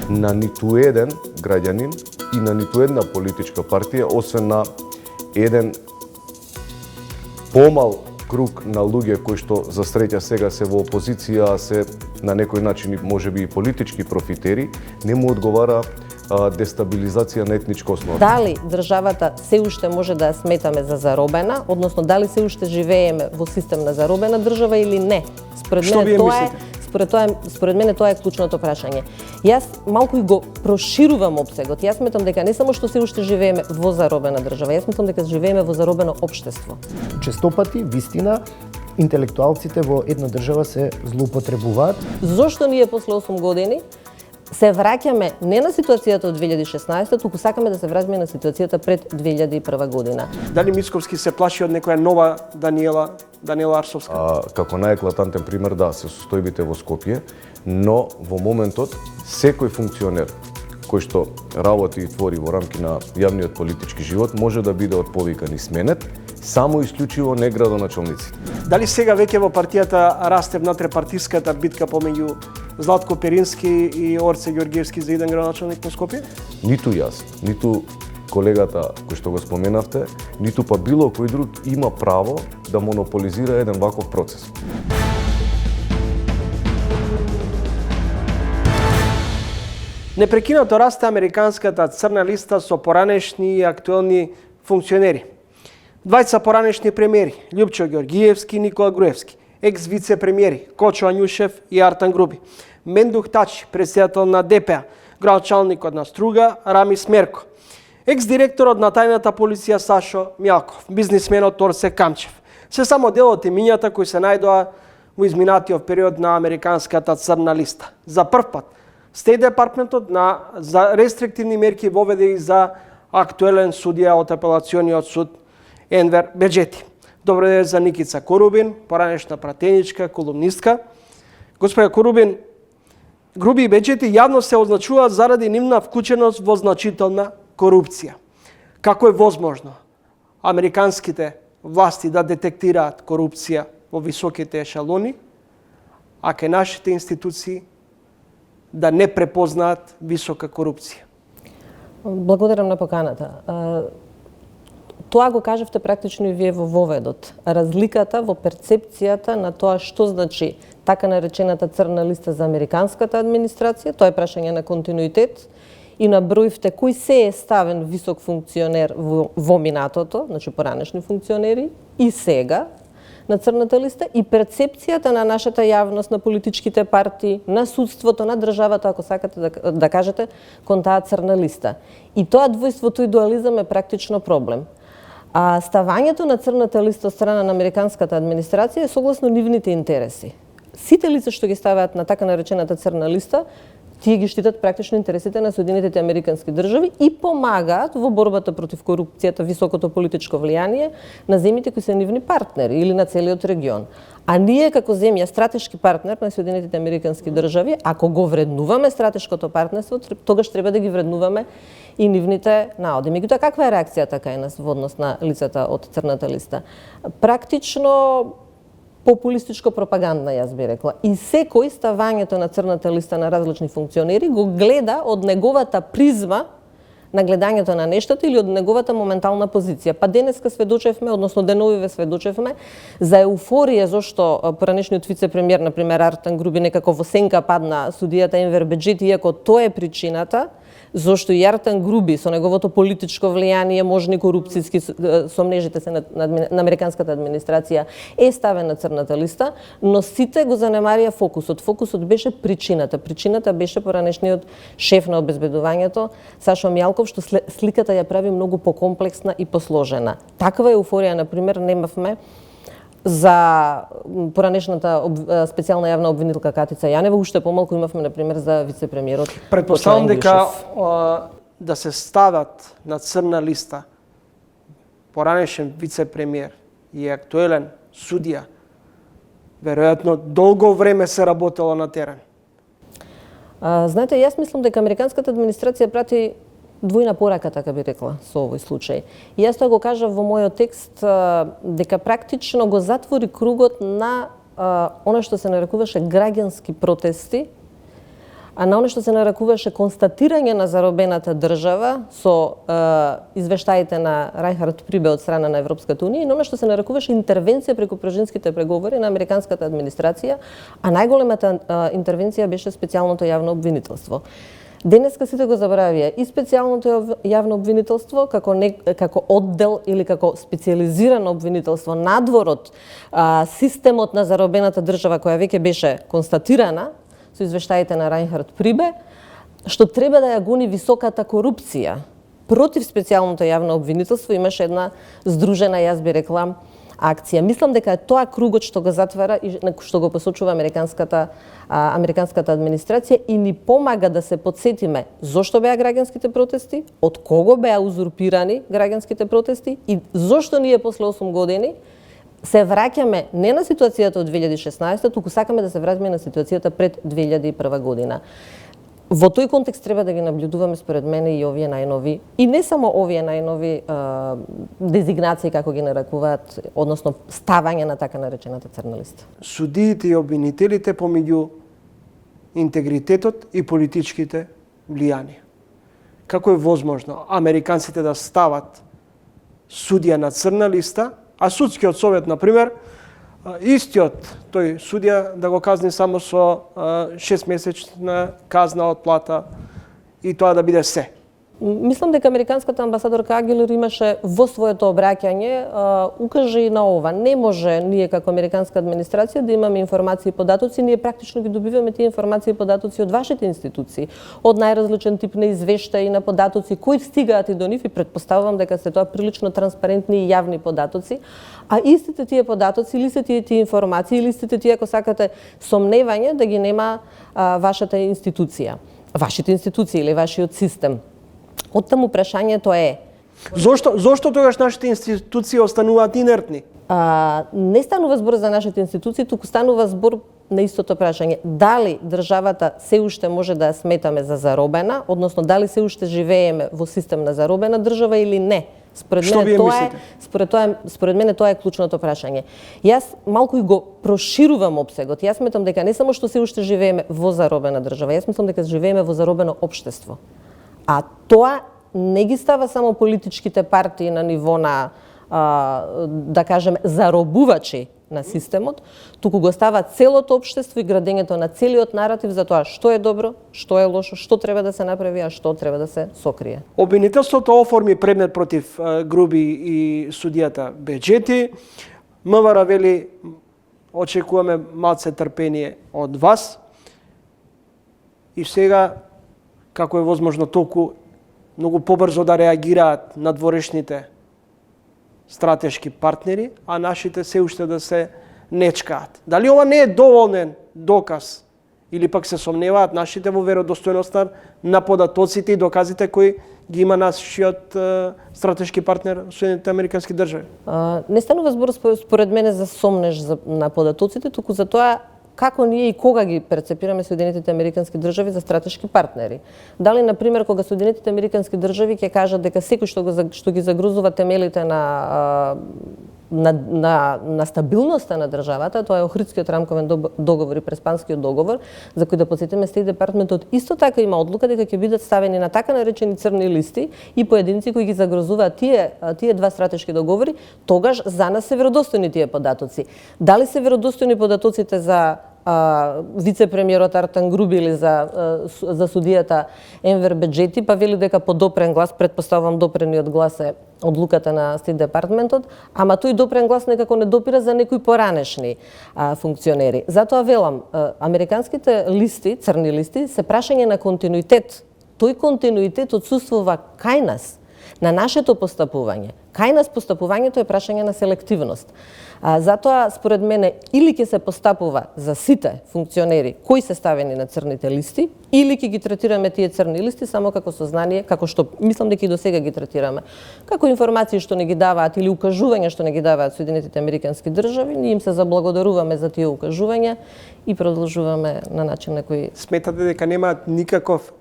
на ниту еден граѓанин и на ниту една политичка партија, освен на еден помал круг на луѓе кои што за среќа сега се во опозиција, а се на некој начин можеби и политички профитери, не му одговара дестабилизација на етничка основа. Дали државата се уште може да ја сметаме за заробена, односно дали се уште живееме во систем на заробена држава или не? Според мене тоа е клучното прашање. Јас малку и го проширувам опсегот. Јас сметам дека не само што се уште живееме во заробена држава, јас сметам дека живееме во заробено општество. Честопати, вистина, интелектуалците во една држава се злоупотребуваат. Зошто ние после 8 години се враќаме не на ситуацијата од 2016, туку сакаме да се враќаме на ситуацијата пред 2001 година. Дали Мицковски се плаши од некоја нова Даниела Арсовска? Како најеклатантен пример, да, се состојбите во Скопје, но во моментот секој функционер кој што работи и твори во рамки на јавниот политички живот може да биде отповикан и сменет, само исклучиво не градоначалниците. Дали сега веќе во партијата расте внатрепартиската битка помеѓу Златко Перински и Орце Ѓорѓиевски за еден градоначалник на Скопје? Ниту јас, ниту колегата кој што го споменавте, ниту па било кој друг има право да монополизира еден ваков процес. Непрекинато расте американската црна листа со поранешни и актуелни функционери. Двајца поранешни премиери, Љупчо Ѓорѓиевски и Никола Груевски, екс-вице-премиери Кочо Ањушев и Артан Груби, Мендух Тачи, председател на ДПА, градоначалникот на Струга Рами Смерко, екс-директорот на тајната полиција Сашо Мјалков, бизнисменот Орсе Камчев. Се само дел од имињата кои се најдоа во изминатиот период на американската црна листа. За прв пат Стејт департментот за рестриктивни мерки воведе и за актуелен судија од апелациониот суд Енвер Беџети. Добро ден за Никица Корубин, поранешна пратеничка, колумнистка. Господја Корубин, Груби и Беџети јавно се означуваат заради нивна вклученост во значителна корупција. Како е возможно американските власти да детектираат корупција во високите ешалони, а кај нашите институции да не препознаат висока корупција? Благодарам на поканата. Тоа го кажавте практично и вие во воведот. Разликата во перцепцијата на тоа што значи така наречената црна листа за американската администрација, тоа е прашање на континуитет, и наброивте кој се е ставен висок функционер во минатото, значи поранешни функционери, и сега на црната листа, и перцепцијата на нашата јавност, на политичките партии, на судството, на државата, ако сакате да кажете, кон таа црна листа. И тоа двојството и дуализам е практично проблем. А ставањето на црната листа од страна на американската администрација е согласно нивните интереси. Сите лица што ги ставаат на така наречената црна листа, тие ги штитат практично интересите на Соединетите американски држави и помагаат во борбата против корупцијата, високото политичко влијание на земјите кои се нивни партнери или на целиот регион. А ние како земја стратешки партнер на Соединетите американски држави, ако го вреднуваме стратешкото партнерство, тогаш треба да ги вреднуваме и нивните наоди. Меѓутоа, каква е реакцијата кај нас во однос на лицата од црната листа? Практично популистичко-пропагандна, јас би рекла. И секој ставањето на црната листа на различни функционери го гледа од неговата призма на гледањето на нештата или од неговата моментална позиција. Па денеска сведочевме, односно деновиве сведочевме за еуфорија зашто поранешниот вице-премиер, например Артан Груби, некако во сенка падна судијата Енвер Беџети, иако тоа е причината зашто и Артан Груби со неговото политичко влијание, можни корупцијски сомнежите се на американската администрација е ставен на црната листа, но сите го занемарија фокусот. Фокусот беше причината. Причината беше поранешниот шеф на обезбедувањето Сашо Мјалков, што сликата ја прави многу покомплексна и посложена. Таква еуфорија, например, немавме за поранешната специјална јавна обвинителка Катица Јанева, уште помалку имавме, например, за вице-премиерот. Претпоставам дека да се стават на црна листа поранешен вице-премиер и актуелен судија, веројатно долго време се работело на терен. Знаете, јас мислам дека американската администрација прати двојна порака, така би рекла, со овој случај. И јас тоа го кажав во мојот текст, дека практично го затвори кругот на она што се нарекуваше граѓански протести, а на оно што се нарекуваше констатирање на заробената држава со извештаите на Рајнхард Прибе од страна на Европската унија и на оно што се нарекуваше интервенција преку пружинските преговори на американската администрација, а најголемата интервенција беше специјалното јавно обвинителство. Денеска сите го забравија и специјалното јавно обвинителство како оддел или како специјализирано обвинителство надвор од системот на заробената држава која веќе беше констатирана со извештаите на Рајнхард Прибе, што треба да ја гони високата корупција. Против специјалното јавно обвинителство имаше една здружена, јас би рекла, акција. Мислам дека е тоа кругот што го затвара и што го посочува американската администрација и ни помага да се подсетиме зошто беа граѓанските протести, од кого беа узурпирани граѓанските протести и зошто ние после 8 години се враќаме не на ситуацијата од 2016, туку сакаме да се вратиме на ситуацијата пред 2001 година. Во тој контекст треба да ги наблюдуваме според мене и овие најнови, и не само овие најнови дезигнации, како ги нарекуваат, односно ставање на така наречената црна листа. Судиите и обвинителите помеѓу интегритетот и политичките влијанија. Како е возможно американците да стават судија на црна листа, а судскиот совет, например, истиот тој судија да го казни само со 6-месечна казна од плата и тоа да биде се? Мислам дека американската амбасадорка Агилер имаше во своето обраќање укаже и на ова. Не може ние како американска администрација да имаме информации и податоци, ние практично ги добиваме тие информации и податоци од вашите институции, од најразличен тип на извештаи на податоци кои стигаат и до нив и предпоставувам дека се тоа прилично транспарентни и јавни податоци, а истите тие податоци или се тие информации или истите тие, ако сакате, сомневање да ги нема вашата институција, вашите институции или вашиот систем. Оттаму прашањето е Зошто тогаш нашите институции остануваат инертни? Не станува збор за нашите институции, туку станува збор на истото прашање. Дали државата се уште може да ја сметаме за заробена, односно дали се уште живееме во систем на заробена држава или не? Според мене тоа е клучното прашање. Јас малку и го проширувам опсегот. Јас сметам дека не само што се уште живееме во заробена држава, јас мислам дека живееме во заробено општество. А тоа не ги става само политичките партии на ниво на, да кажеме, заробувачи на системот, туку го става целото општество и градењето на целиот наратив за тоа што е добро, што е лошо, што треба да се направи, а што треба да се сокрие. Обвинителството оформи предмет против Груби и судијата Беџети. МВР вели очекуваме малце трпение од вас. И сега како е возможно толку многу побрзо да реагираат надворешните стратешки партнери, а нашите се уште да се нечкаат. Дали ова не е доволен доказ или пак се сомневаат нашите во веродостојноста на податоците и доказите кои ги има нашиот стратешки партнер Соединетите Американски држави? Не станува збор според мене за сомнеж на податоците, туку за тоа како ние и кога ги перцепираме Соединетите Американски држави за стратешки партнери. Дали, например, кога Соединетите Американски држави ќе кажат дека секој што ги загрузува темелите на стабилноста на државата, тоа е Охридскиот рамковен договор и Преспанскиот договор, за кој да подсетиме Стейт департментот исто така има одлука дека ќе бидат ставени на така наречени црни листи и поединци кои ги загрозуваат тие два стратешки договори, тогаш за нас се веродостојни тие податоци. Дали се веродостојни податоците за вице-премиерот Артан Груби или за судијата Енвер Беџети, па вели дека по допрен глас, предпоставувам допрениот глас е одлуката на Стейт департментот, ама тој допрен глас некако не допира за некои поранешни функционери. Затоа велам, американските листи, црни листи, се прашање на континуитет. Тој континуитет отсуствува кај нас, на нашето постапување. Кај нас постапувањето е прашање на селективност. Затоа, според мене, или ќе се постапува за сите функционери кои се ставени на црните листи, или ќе ги третираме тие црни листи само како сознание, како што мислам дека и до сега ги третираме, како информации што не ги даваат или укажувања што не ги даваат Соединетите Американски држави, ние им се заблагодаруваме за тие укажувања и продолжуваме на начин на кој... Сметате дека немаат никаков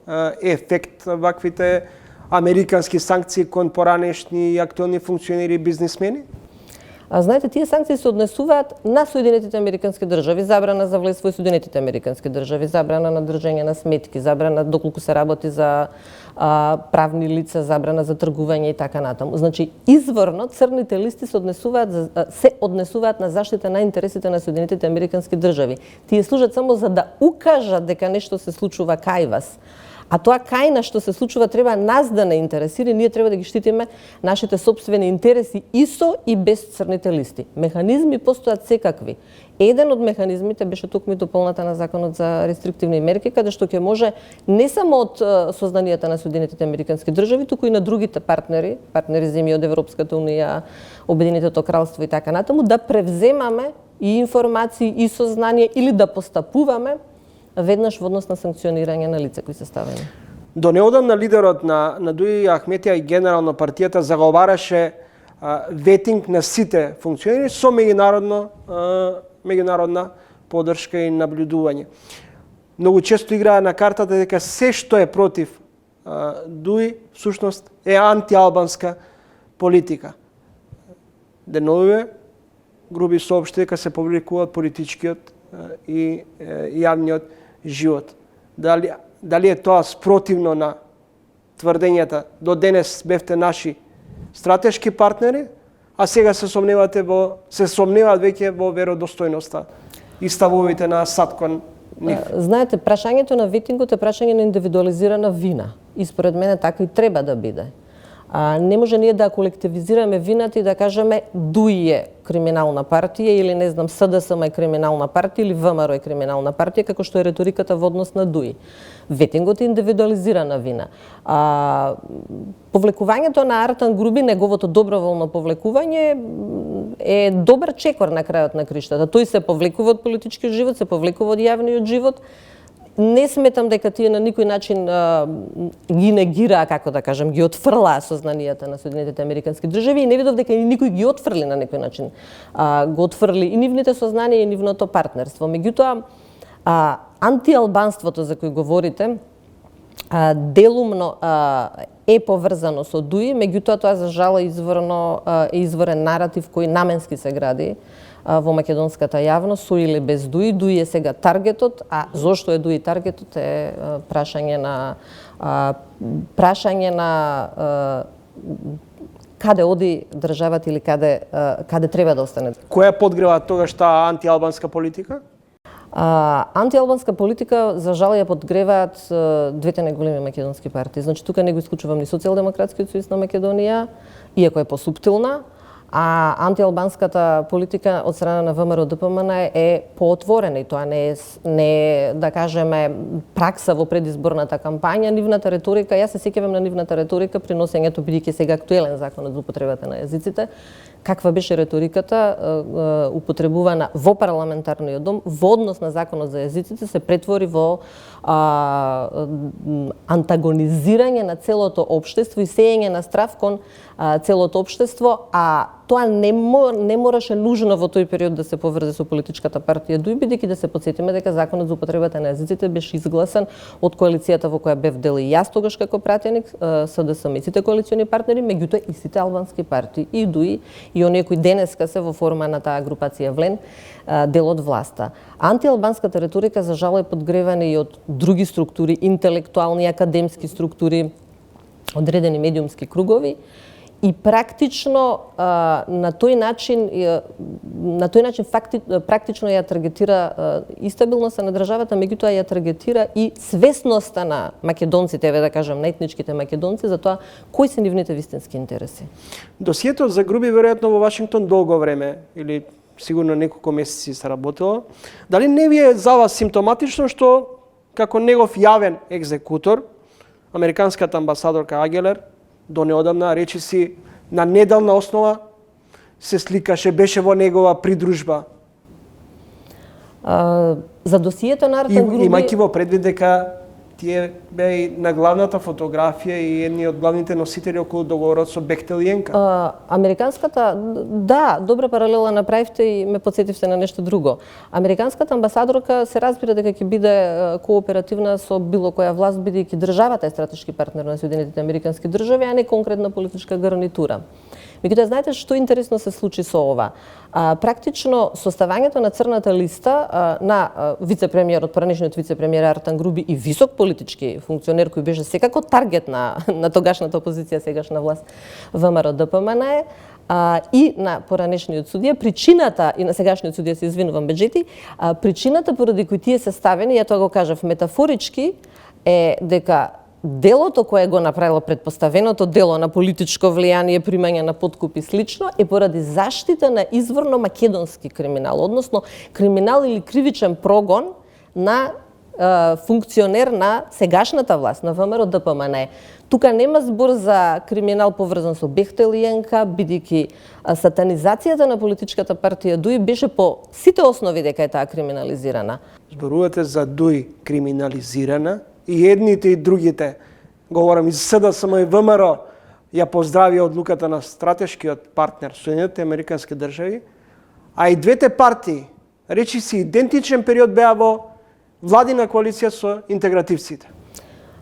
ефект ваквите американски санкции кон поранешни и актуелни функционери и бизнисмени? Знаете, тие санкции се однесуваат на Соединетите Американски држави, забрана за влез во Соединетите Американски држави, забрана на држење на сметки, забрана доколку се работи за правни лица, забрана за тргување и така натаму. Значи, изворно црните листи се однесуваат на заштита на интересите на Соединетите Американски држави. Тие служат само за да укажат дека нешто се случува кај вас. А тоа кај на што се случува треба нас да не интересира, ние треба да ги штитиме нашите сопствени интереси и со и без црните листи. Механизми постојат секакви. Еден од механизмите беше токму и дополната на законот за рестриктивни мерки, каде што ќе може не само од сознанијата на Соединетите Американски држави, туку и на другите партнери земји од Европската унија, Обединетото кралство и така натаму, да превземаме и информации и сознание или да постапуваме веднаш во однос на санкционирање на лица кои се ставени. До неодамна лидерот на Дуи Ахметија и генерално партијата заговараше ветинг на сите функционери со меѓународна поддршка и наблюдување. Многу често играа на картата дека се што е против Дуи всушност е антиалбанска политика. Деновиве груби соопшти дека се повликуваат политичкиот и јавниот живот. Дали е тоа спротивно на тврдењата? До денес бевте наши стратешки партнери, а сега се сомневаат веќе во веродостојноста и ставовите на САД кон нив. Знаете, прашањето на ветингот е прашање на индивидуализирана вина. И според мене така и треба да биде. Не може ние да колективизираме вината и да кажеме Дуи е криминална партија или не знам СДСМ е криминална партија или ВМРО е криминална партија, како што е реториката во однос на Дуи. Ветингот е индивидуализирана вина. Повлекувањето на Артан Груби, неговото доброволно повлекување е добар чекор на крајот на криштата. Тој се повлекува од политичкиот живот, се повлекува од јавниот живот. Не сметам дека тие на никој начин ги негираа, како да кажем, ги отфрлаа сознанијата на Соединетите Американски држави и не видов дека и никој ги отфрли на некој начин. Го отфрли и нивните сознанија и нивното партнерство. Меѓутоа, антиалбанството за кој говорите, делумно е поврзано со Дуи, меѓутоа тоа за жал е изворен наратив кој наменски се гради во македонската јавност, со или без Дуи. Дуи е сега таргетот, а зошто е Дуи таргетот е прашање на каде оди државата или каде треба да остане. Која подгрева тогаш таа антиалбанска политика? Антиалбанска политика, за жал, ја подгреваат двете најголеми македонски партии. Значи, тука не го исклучувам ни Социјалдемократскиот сојуз на Македонија, иако е посуптилна, а антиалбанската политика од страна на ВМРО ДПМН е поотворена и тоа не е, да кажеме, пракса во предизборната кампања. Нивната реторика, јас се сеќавам на нивната реторика при носењето, бидејќи сега актуелен законот за употребата на јазиците, каква беше реториката употребувана во парламентарниот дом во однос на законот за јазиците, се претвори во антагонизирање на целото општество и сеење на страв кон целото општество, а тоа не мораше нужно во тој период да се поврзе со политичката партија Дуи, бидејќи да се потсетиме дека законот за употребата на јазиците беше изгласан од коалицијата во која бев дел и јас тогаш како пратеник, СДСМ и сите коалициони партнери, меѓутоа и сите албански партии, и Дуи, и оние кои денеска се во форма на таа групација Влен, дел од власта. Антиалбанската реторика, за жал, е подгревана и од други структури, интелектуални, академски структури, одредени медиумски кругови, и практично на тој начин практично ја таргетира и стабилноста на државата, меѓутоа ја таргетира и свесноста на македонците, да кажам, на етничките македонци, за тоа кои се нивните вистински интереси. Досието за Груби веројатно во Вашингтон долго време или сигурно неколку месеци се работело. Дали не ви е за вас симптоматично што како негов јавен екзекутор, американската амбасадорка Агелер до неодамна речиси на неделна основа се сликаше, беше во негова придружба? За досието на Артан Груби... Имајќи во предвид дека тие беа и на главната фотографија и едни од главните носители околу договорот со Бехтел и Енка. Американската, да, добра паралела направивте и ме подсетивте на нешто друго. Американската амбасадорка се разбира дека ќе биде кооперативна со било која власт, бидејќи државата е стратешки партнер на Соединетите Американски држави, а не конкретна политичка гарнитура. Меѓутоа, знаете што интересно се случи со ова? Практично составањето на црната листа на вице-премиерот, поранешниот вице-премиер Артан Груби и висок политички функционер кој беше секако таргет на тогашната опозиција, сегашна власт ВМРО ДПМН и на поранешниот судија, причината, и на сегашниот судија се извинувам Беџети, причината поради кој тие се ставени, ја тоа го кажав метафорички, е дека делото кое го направило предпоставеното дело на политичко влијание, примање на подкуп и слично, е поради заштита на изворно македонски криминал, односно криминал или кривичен прогон на функционер на сегашната власт, на ВМРО ДПМН. Тука нема збор за криминал поврзан со Бехтел и ЕНК, бидејќи сатанизацијата на политичката партија ДУИ беше по сите основи дека е таа криминализирана. Зборувате за ДУИ криминализирана, и едните и другите, говорам и СДСМ и ВМРО, ја поздравија одлуката на стратешкиот партнер Соединетите Американски држави, а и двете партии, речиси идентичен период беа во владина коалиција со интегративците.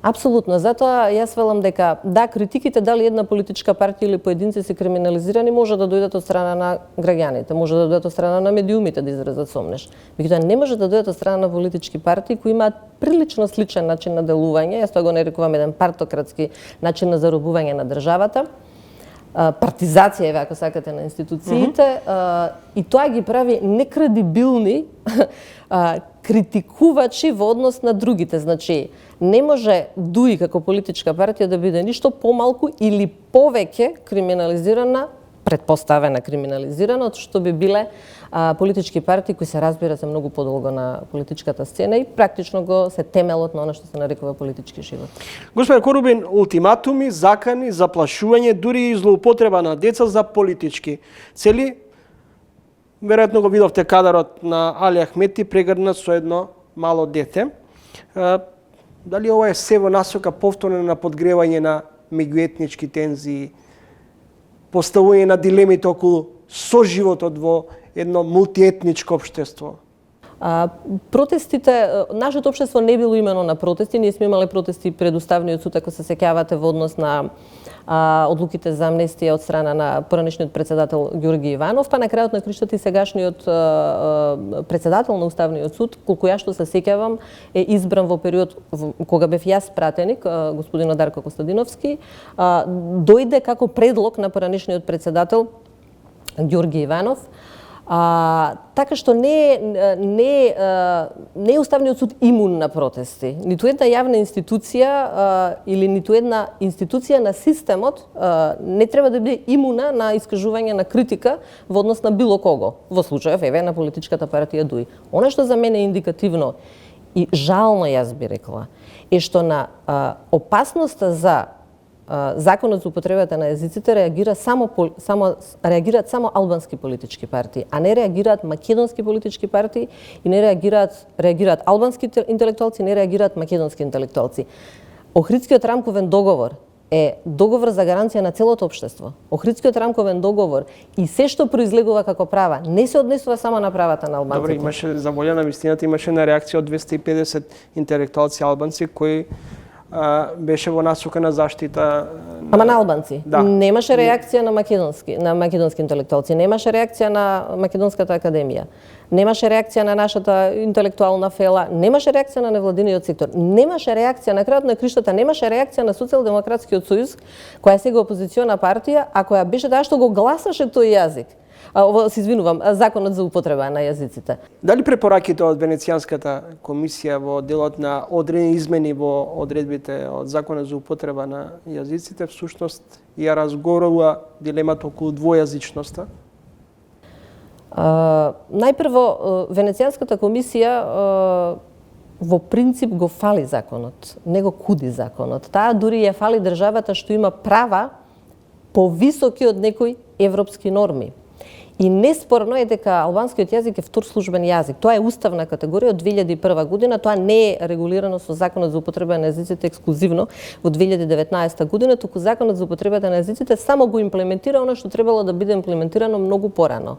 Апсолутно, затоа јас велам дека да, критиките дали една политичка партија или поединци се криминализирани може да дојдат од страна на граѓаните, може да дојдат од страна на медиумите да изразат сомнеш. Меѓутоа не може да дојдат од страна на политички партии кои имаат прилично сличен начин на делување, јас тоа го нарекувам еден партократски начин на заробување на државата, партизација, ако сакате, на институциите, и тоа ги прави некредибилни критикувачи во однос на другите. Значи, не може ДУИ како политичка партија да биде ништо помалку или повеќе криминализирана, предпоставена криминализирана, од што би биле политички партии кои се разбира се многу подолго на политичката сцена и практично го се темелот на она што се нарекува политички живот. Господин Корубин, ултиматуми, закани, заплашување, дури и злоупотреба на деца за политички цели. Веројатно го видовте кадарот на Али Ахмети прегрнат со едно мало дете. Дали ова е се во насока повторно на подгревање на меѓуетнички тензии, поставување на дилемите околу соживотот во едно мултиетничко општество? Протестите, нашето општество не било имено на протести, ние сме имале протести пред Уставниот суд, ако се сеќавате во однос на одлуките за амнестија од страна на поранешниот председател Ѓорги Иванов, па на крајот на криштата и сегашниот председател на Уставниот суд, колку ја што се сеќавам, е избран во период кога бев јас пратеник, господин Дарко Костадиновски, дојде како предлог на поранешниот председател Ѓорги Иванов. Така што не е Уставниот суд имун на протести. Ниту една јавна институција или ниту една институција на системот не треба да биде имуна на искажување на критика во однос на било кого, во случајов еве на политичката партија ДУИ. Она што за мене е индикативно и жално, јас би рекла, е што на опасноста за Законот за употребата на јазиците реагираат само албански политички партии, а не реагираат македонски политички партии и не реагираат албански интелектуалци, не реагираат македонски интелектуалци. Охридскиот рамковен договор е договор за гаранција на целото општество. Охридскиот рамковен договор и се што произлегува како права не се однесува само на правата на албанците. Добре, имаше за волја на вистината, имаше на реакција од 250 интелектуалци албанци кои беше во насока на заштита. Ама на албанци. Да. Немаше реакција на македонски интелектуалци, немаше реакција на Македонската академија, немаше реакција на нашата интелектуална фела, немаше реакција на невладиниот сектор, немаше реакција на крајот на криштата, немаше реакција на Социјалдемократскиот сојуз, која сега опозициона партија, а која беше таа што го гласаше тој јазик. Се извинувам, Законот за употреба на јазиците. Дали препораките од Венецијанската комисија во делот на одредени измени во одредбите од Законот за употреба на јазиците всушност ја разгорува дилемата околу двојазичноста? Најпрво, Венецијанската комисија во принцип го фали законот, не го куди законот. Таа дури ја фали државата што има права повисоки од некои европски норми. И неспорно е дека албанскиот јазик е втор службен јазик. Тоа е уставна категорија од 2001 година, тоа не е регулирано со Законот за употреба на јазиците ексклузивно во 2019 година, туку Законот за употребата на јазиците само го имплементира она што требало да биде имплементирано многу порано.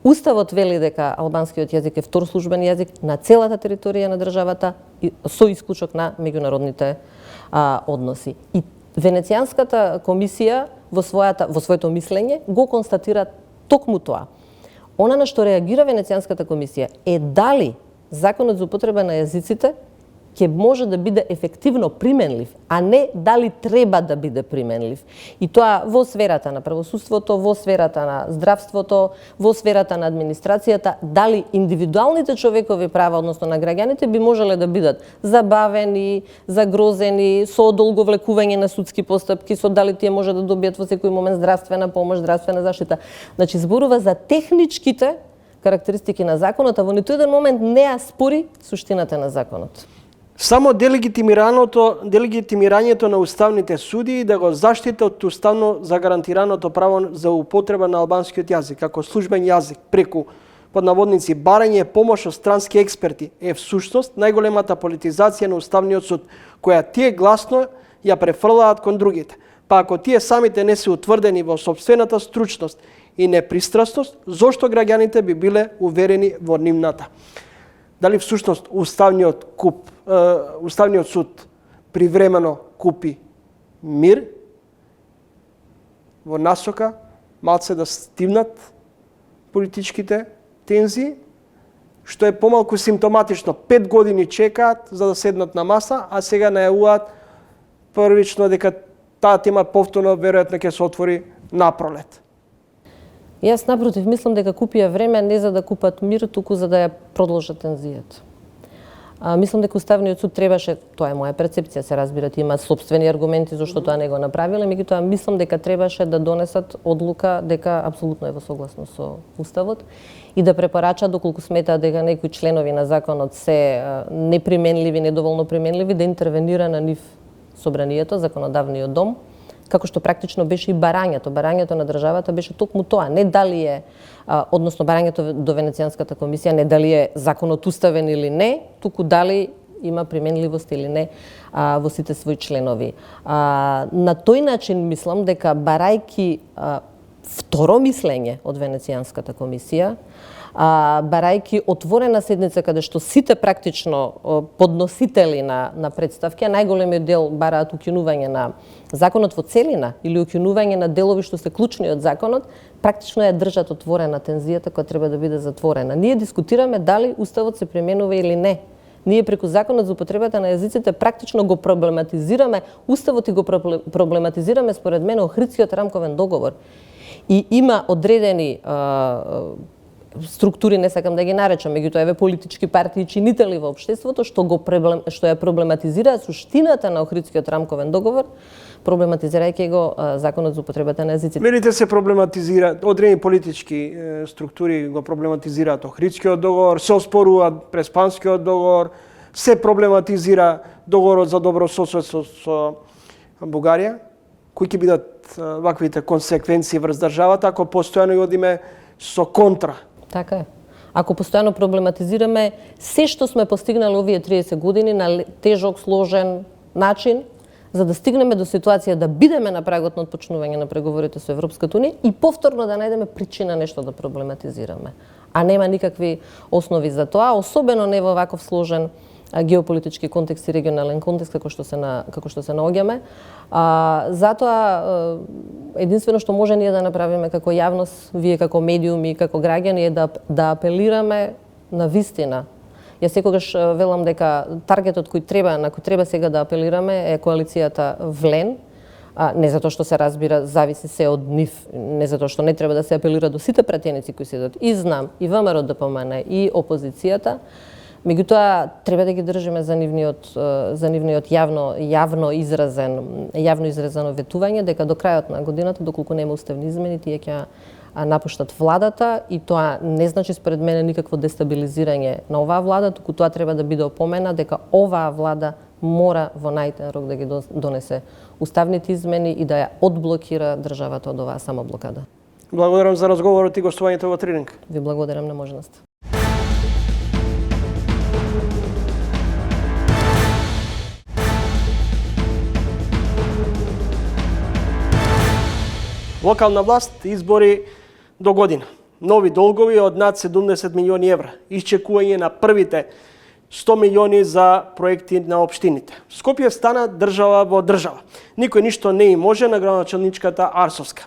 Уставот вели дека албанскиот јазик е втор службен јазик на целата територија на државата со исклучок на меѓународните односи. И Венецијанската комисија во своето мислење го констатира токму тоа. Она на што реагира Венецијанската комисија е дали законот за употреба на јазиците ќе може да биде ефективно применлив, а не дали треба да биде применлив. И тоа во сферата на правосудството, во сферата на здравството, во сферата на администрацијата, дали индивидуалните човекови права, односно на граѓаните, би можеле да бидат забавени, загрозени, со одолговлекување на судски постапки, со дали тие може да добијат во секој момент здравствена помош, здравствена заштита. Значи, зборува за техничките карактеристики на законот, а во ниту еден момент не ја спори суштината на законот. Само делегитимирањето на уставните суди да го заштите од уставно загарантираното право за употреба на албанскиот јазик како службен јазик преку под наводници барање помош од странски експерти е всушност најголемата политизација на уставниот суд, која тие гласно ја префрлаат кон другите. Па ако тие самите не се утврдени во собствената стручност и непристрасност, зошто граѓаните би биле уверени во нивната? Дали всушност уставниот суд привремено купи мир во насока малце да стивнат политичките тензии, што е помалку симптоматично. 5 години чекаат за да седнат на маса, а сега најавуваат првично дека таа тема повторно веројатно ќе се отвори напролет. Јас напротив мислам дека купија време не за да купат мир, туку за да ја продолжат тензијата. Мислам дека Уставниот суд требаше, тоа е моја перцепција, се разбира, има собствени аргументи зашто тоа не го направиле, меѓутоа мислам дека требаше да донесат одлука дека апсолутно е во согласно со Уставот и да препорачат доколку сметаат дека некои членови на законот се неприменливи, недоволно применливи, да интервенира на нив собранието, законодавниот дом, како што практично беше и барањето. Барањето на државата беше токму тоа, не дали е, односно барањето до Венецијанската комисија, не дали е законот уставен или не, туку дали има применливост или не во сите своји членови. На тој начин мислам дека барајки второ мислење од Венецијанската комисија, барајки отворена седница каде што сите практично подносители на представки, најголемиот дел бараат укинување на законот во целина или укинување на делови што се клучни од законот, практично ја држат отворена тензијата која треба да биде затворена. Ние дискутираме дали Уставот се применува или не. Ние преку законот за употребата на јазиците практично го проблематизираме Уставот и го проблематизираме според мене Охридскиот рамковен договор. И има одредени структури, не сакам да ги наречам, меѓутоа еве политички партии и чинители во општеството што ја проблематизираат суштината на Охридскиот рамковен договор, проблематизирајќи го законот за употребата на јазиците. Медиите се проблематизираат, одредени политички структури го проблематизираат Охридскиот договор, се оспоруваат Преспанскиот договор, се проблематизира договорот за добро соседство со Бугарија. Кои ќе бидат ваквите консеквенции врз државата ако постојано одиме со контра? Така е. Ако постојано проблематизираме се што сме постигнали овие 30 години на тежок, сложен начин, за да стигнеме до ситуација да бидеме на прагот на отпочнување на преговорите со Европската унија и повторно да најдеме причина нешто да проблематизираме. А нема никакви основи за тоа, особено не во ваков сложен геополитички контекст и регионален контекст како што се наоѓаме. Затоа единствено што може ние да направиме како јавност, вие како медиуми, како граѓани е да апелираме на вистина. Јас секогаш велам дека таргетот на кој треба сега да апелираме е коалицијата Влен, не затоа што се разбира зависи се од нив, не затоа што не треба да се апелира до сите пратеници кои седат и ЗНАМ, и ВМРО ДПМН, и опозицијата. Меѓутоа треба да ги држиме за нивниот јавно изразено ветување дека до крајот на годината, доколку нема уставни измени, тие ќе напуштат владата и тоа не значи според мене никакво дестабилизирање на оваа влада, туку тоа треба да биде опомена дека оваа влада мора во најден рок да ги донесе уставните измени и да ја одблокира државата од оваа самоблокада. Благодарам за разговорот и гостувањето во Тренинг. Ви благодарам на можност. Локална власт избори до година. Нови долгови од над 70 милиони евра. Исчекување на првите 100 милиони за проекти на општините. Скопје стана држава во држава. Никој ништо не им може на градоначалничката Арсовска.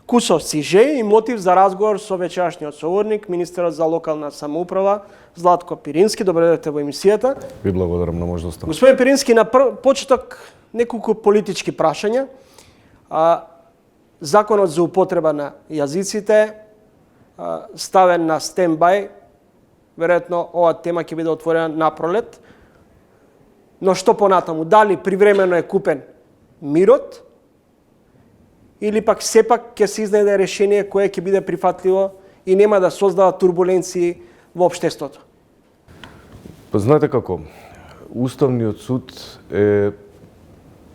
Кусов сиже и мотив за разговор со вечерашниот соговорник, министерот за локална самоуправа Златко Пирински. Добре дојдете во емисијата. Ви благодарам на можноста. Господин Пирински, на почеток неколку политички прашања. Законот за употреба на јазиците ставен на стендбај, веројатно ова тема ќе биде отворена на пролет. Но што понатаму, дали привремено е купен мирот или пак сепак ќе се изнајде решение кое ќе биде прифатливо и нема да создава турбуленции во општеството? Па знаете како, Уставниот суд е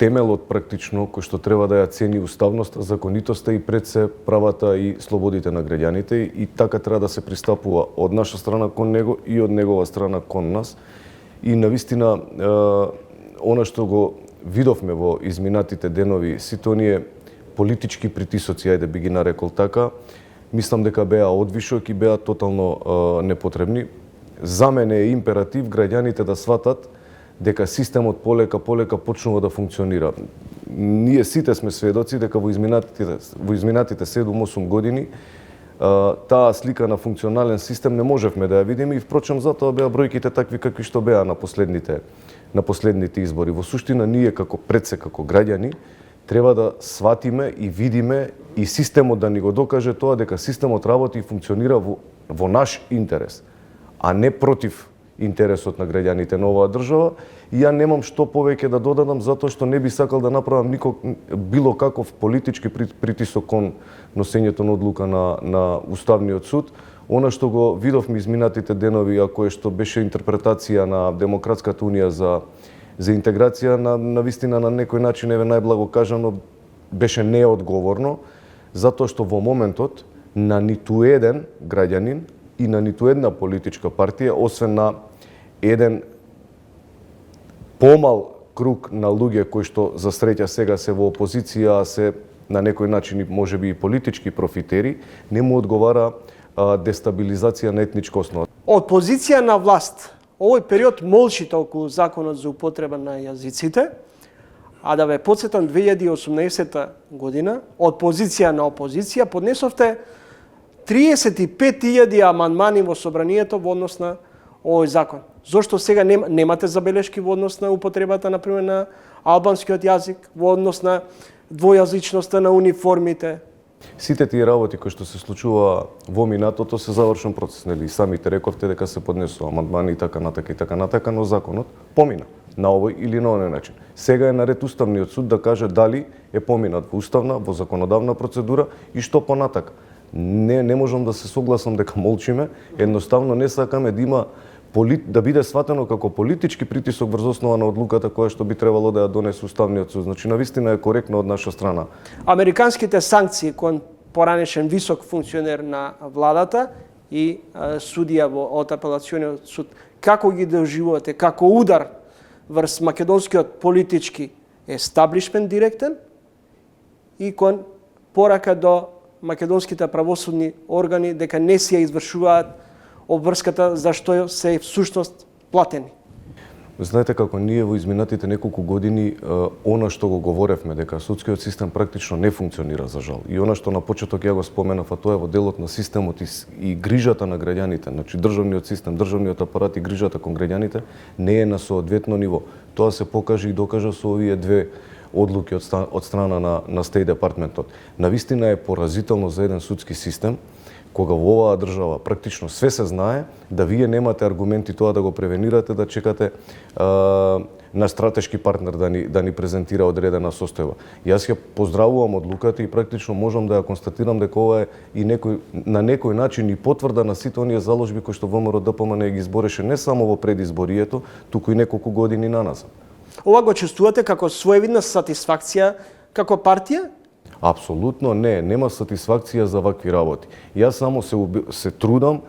темелот практично кој што треба да ја цени уставноста, законитоста и пред се правата и слободите на граѓаните и така треба да се пристапува од наша страна кон него и од негова страна кон нас. И навистина она што го видовме во изминатите денови, сите оние политички притисоци, ајде би ги нарекол така, мислам дека беа одвишок и беа тотално непотребни. За мене е императив граѓаните да сватат дека системот полека почнува да функционира. Ние сите сме сведоци дека во изминатите 7-8 години таа слика на функционален систем не можевме да ја видиме и впрочем затоа беа бројките такви какви што беа на последните избори. Во суштина ние како граѓани треба да сватиме и видиме и системот да ни го докаже тоа дека системот работи и функционира во наш интерес, а не против интересот на граѓаните на оваа држава. И ја немам што повеќе да додадам затоа што не би сакал да направам било каков политички притисок кон носењето на одлука на Уставниот суд. Она што го видовме изминатите денови, а кое што беше интерпретација на Демократската унија за интеграција, на вистина на некој начин, еве најблаго кажано, беше неодговорно, затоа што во моментот на ниту еден граѓанин и на ниту една политичка партија, освен на еден помал круг на луѓе кои што за среќа сега се во опозиција, се на некој начин можеби и политички профитери, не му одговара дестабилизација на етничка основа. Од позиција на власт, овој период молчите околу законот за употреба на јазиците, а да ве подсетам 2018 година, од позиција на опозиција поднесовте 35.000 амандмани во собранието во однос на овој закон. Зошто сега немате забелешки во однос на употребата, например, на албанскиот јазик, во однос на двојазичноста на униформите? Сите тие работи кои што се случува во минатото се завршен процес, нели? Самите рековте дека се поднесува амандмани и така натака, но законот помина на овој или на оној начин. Сега е наред Уставниот суд да каже дали е поминат во уставна, во законодавна процедура и што понатака. Не можам да се согласам дека молчиме, едноставно не сакаме да има да биде сватено како политички притисок врз основа на одлуката која што би требало да ја донесе Уставниот суд. Значи, навистина е коректно од наша страна. Американските санкции кон поранешен висок функционер на владата и судија од апелациониот суд, како ги доживувате, како удар врз македонскиот политички естаблишмент директен и кон порака до македонските правосудни органи дека не си ја извршуваат обврската за што се всушност платени? Знаете како ние во изминатите неколку години она што го говоревме дека судскиот систем практично не функционира за жал. И она што на почеток ја го споменав, а тоа е во делот на системот и грижата на граѓаните, значи државниот систем, државниот апарат и грижата кон граѓаните не е на соодветно ниво. Тоа се покаже и докажа со овие две одлуки од страна на Стејт департментот. Навистина е поразително за еден судски систем кога во оваа држава практично све се знае, да вие немате аргументи тоа да го превенирате, да чекате на стратешки партнер да ни презентира одредена состојба. Јас ја поздравувам одлуката и практично можам да ја констатирам дека ова е и на некој начин и потврда на сите оние заложби кои што ВМРО ДПМН ги избореше не само во предизборието, туку и неколку години наназад. Ова го чувствувате како своевидна сатисфакција како партија? Апсолутно не, нема сатисфакција за вакви работи. Јас само се трудам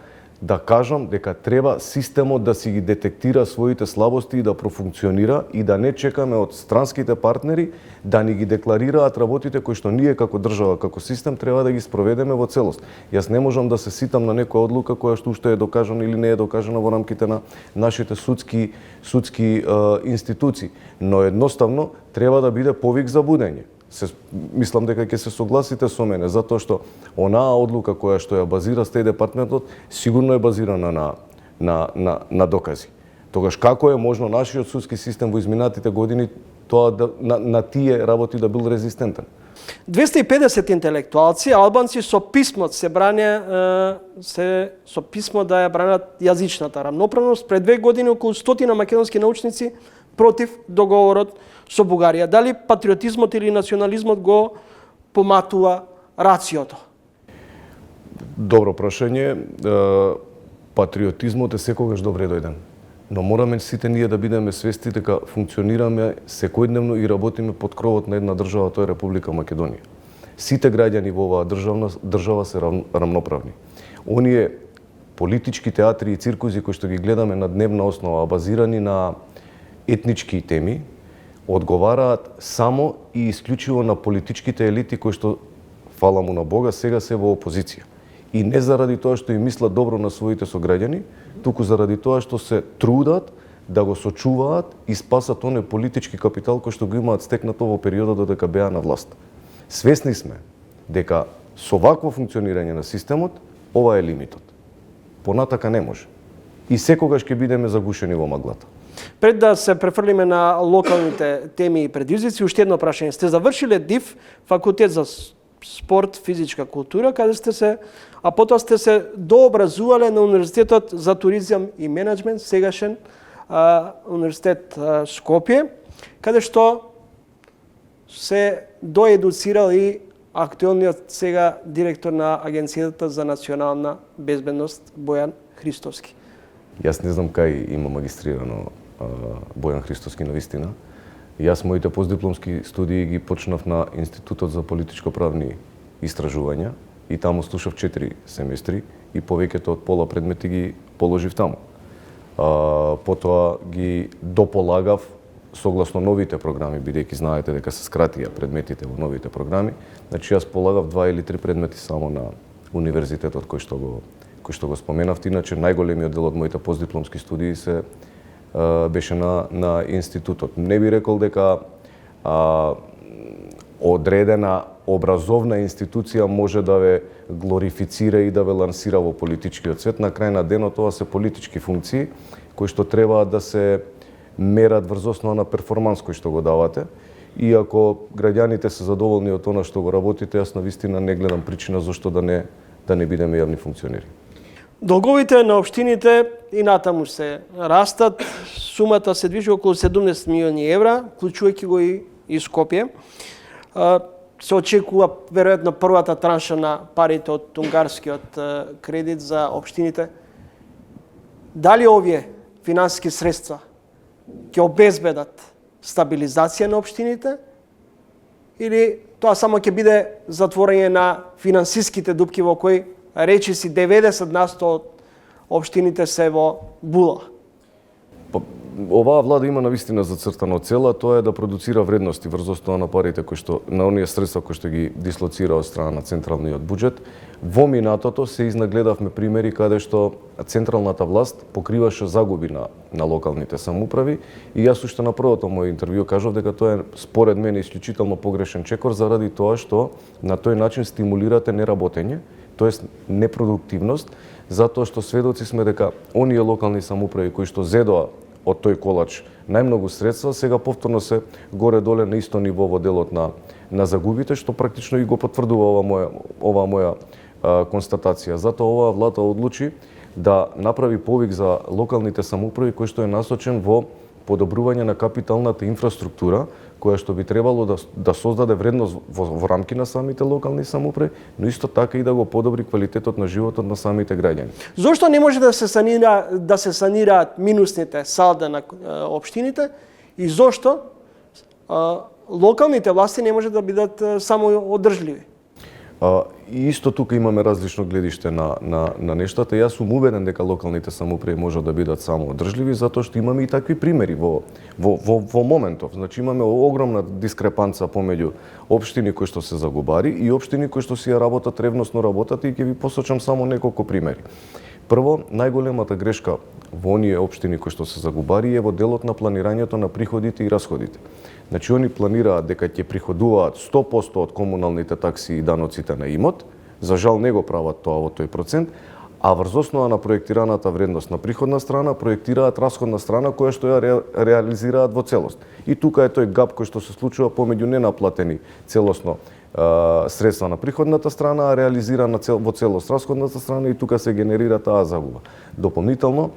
да кажам дека треба системот да си ги детектира своите слабости и да профункционира и да не чекаме од странските партнери да ни ги декларираат работите кои што ние како држава, како систем треба да ги спроведеме во целост. Јас не можам да се ситам на некоја одлука која што уште е докажана или не е докажана во рамките на нашите судски институции, но едноставно треба да биде повик за будење. Мислам дека ќе се согласите со мене, затоа што онаа одлука која што ја базира Стеј департментот сигурно е базирана на докази. Тогаш како е можно нашиот судски систем во изминатите години тоа на тие работи да бил резистентен? 250 интелектуалци албанци со писмо се бране со писмо да ја бранат јазичната рамноправност. Пред 2 години околу 100 македонски научници против договорот со Бугарија. Дали патриотизмот или национализмот го поматува рациото? Добро прашање. Патриотизмот е секогаш добре дојден. Но мораме сите ние да бидеме свести дека функционираме секојдневно и работиме под кровот на една држава, тоа е Република Македонија. Сите граѓани во оваа држава се рамноправни. Оние политички театри и циркузи кои што ги гледаме на дневна основа, базирани на етнички теми, одговараат само и исклучиво на политичките елити кои што, фала му на Бога, сега се во опозиција. И не заради тоа што им мислат добро на своите сограѓани, туку заради тоа што се трудат да го сочуваат и спасат оној политички капитал кој што го имаат стекнато во периодот додека беа на власт. Свесни сме дека со вакво функционирање на системот, ова е лимитот. Понатака не може. И секогаш ќе бидеме загушени во маглата. Пред да се префрлиме на локалните теми и предизвици, уште едно прашање. Сте завршиле ДИФ, факултет за спорт, физичка култура, каде сте се, а потоа сте се дообразувале на Универзитетот за туризам и менеджмент, сегашен Универзитет Скопје, каде што се доедуцирал и актуелниот сега директор на Агенцијата за национална безбедност Бојан Христовски. Јас не знам кај има магистрирано Бојан Христовски на вистина. Јас моите постдипломски студии ги почнав на Институтот за политичко-правни истражувања и таму слушав 4 семестри и повеќето од пола предмети ги положив таму. Потоа ги дополагав согласно новите програми, бидејќи знаете дека се скратија предметите во новите програми. Значи јас полагав 2 или 3 предмети само на универзитетот кој што го споменавте. Иначе најголемиот дел од моите постдипломски студии се беше на институтот. Не би рекол дека одредена образовна институција може да ве глорифицира и да ве лансира во политичкиот свет. На крај на денот тоа се политички функции кои што треба да се мерат врз основа на перформанс кој што го давате. И ако граѓаните се задоволни од она што го работите, јас навистина не гледам причина зашто да не бидеме јавни функционери. Долговите на општините и натаму се растат. Сумата се движи околу 70 милиони евра, вклучувајќи го и Скопје. Се очекува веројатно првата транша на парите од унгарскиот кредит за општините. Дали овие финансиски средства ќе обезбедат стабилизација на општините или тоа само ќе биде затворање на финансиските дупки во кои речиси 90% од општините се во була? Оваа влада има навистина зацртано цела, тоа е да продуцира вредности врз основа на парите кои што на оние средства кои што ги дислоцира од страна на централниот буџет. Во минатото се изнагледавме примери каде што централната власт покриваше загуби на локалните самоуправи и јас уште на првото мој интервју кажав дека тоа е според мене исклучително погрешен чекор заради тоа што на тој начин стимулирате неработење, тоест непродуктивност, затоа што сведоци сме дека оние локални самоуправи кои што зедоа од тој колач најмногу средства, сега повторно се горе-доле на исто ниво во делот на загубите, што практично и го потврдува ова моја констатација. Затоа оваа влада одлучи да направи повик за локалните самоуправи кој што е насочен во подобрување на капиталната инфраструктура, која што би требало да создаде вредност во рамки на самите локални самоуправи, но исто така и да го подобри квалитетот на животот на самите граѓани. Зошто не може да се санираат минусните салда на општините и зошто локалните власти не може да бидат само одржливи? И исто тука имаме различно гледиште на нештата. Јас сум убеден дека локалните самоуправи може да бидат самоодржливи, затоа што имаме и такви примери во моментов. Значи имаме огромна дискрепанца помеѓу општини кои што се загубари и општини кои што си ја работат, ревносно работат, и ќе ви посочам само неколку примери. Прво, најголемата грешка во оние општини кои што се загубари е во делот на планирањето на приходите и расходите. Значи, они планираат дека ќе приходуваат 100% од комуналните такси и даноците на имот, за жал не го прават тоа во тој процент, а врз основа на проектираната вредност на приходна страна, проектираат расходна страна која што ја реализираат во целост. И тука е тој гап кој што се случува помеѓу ненаплатени целосно средства на приходната страна, а реализирана во целост расходната страна, и тука се генерира таа загуба. Дополнително,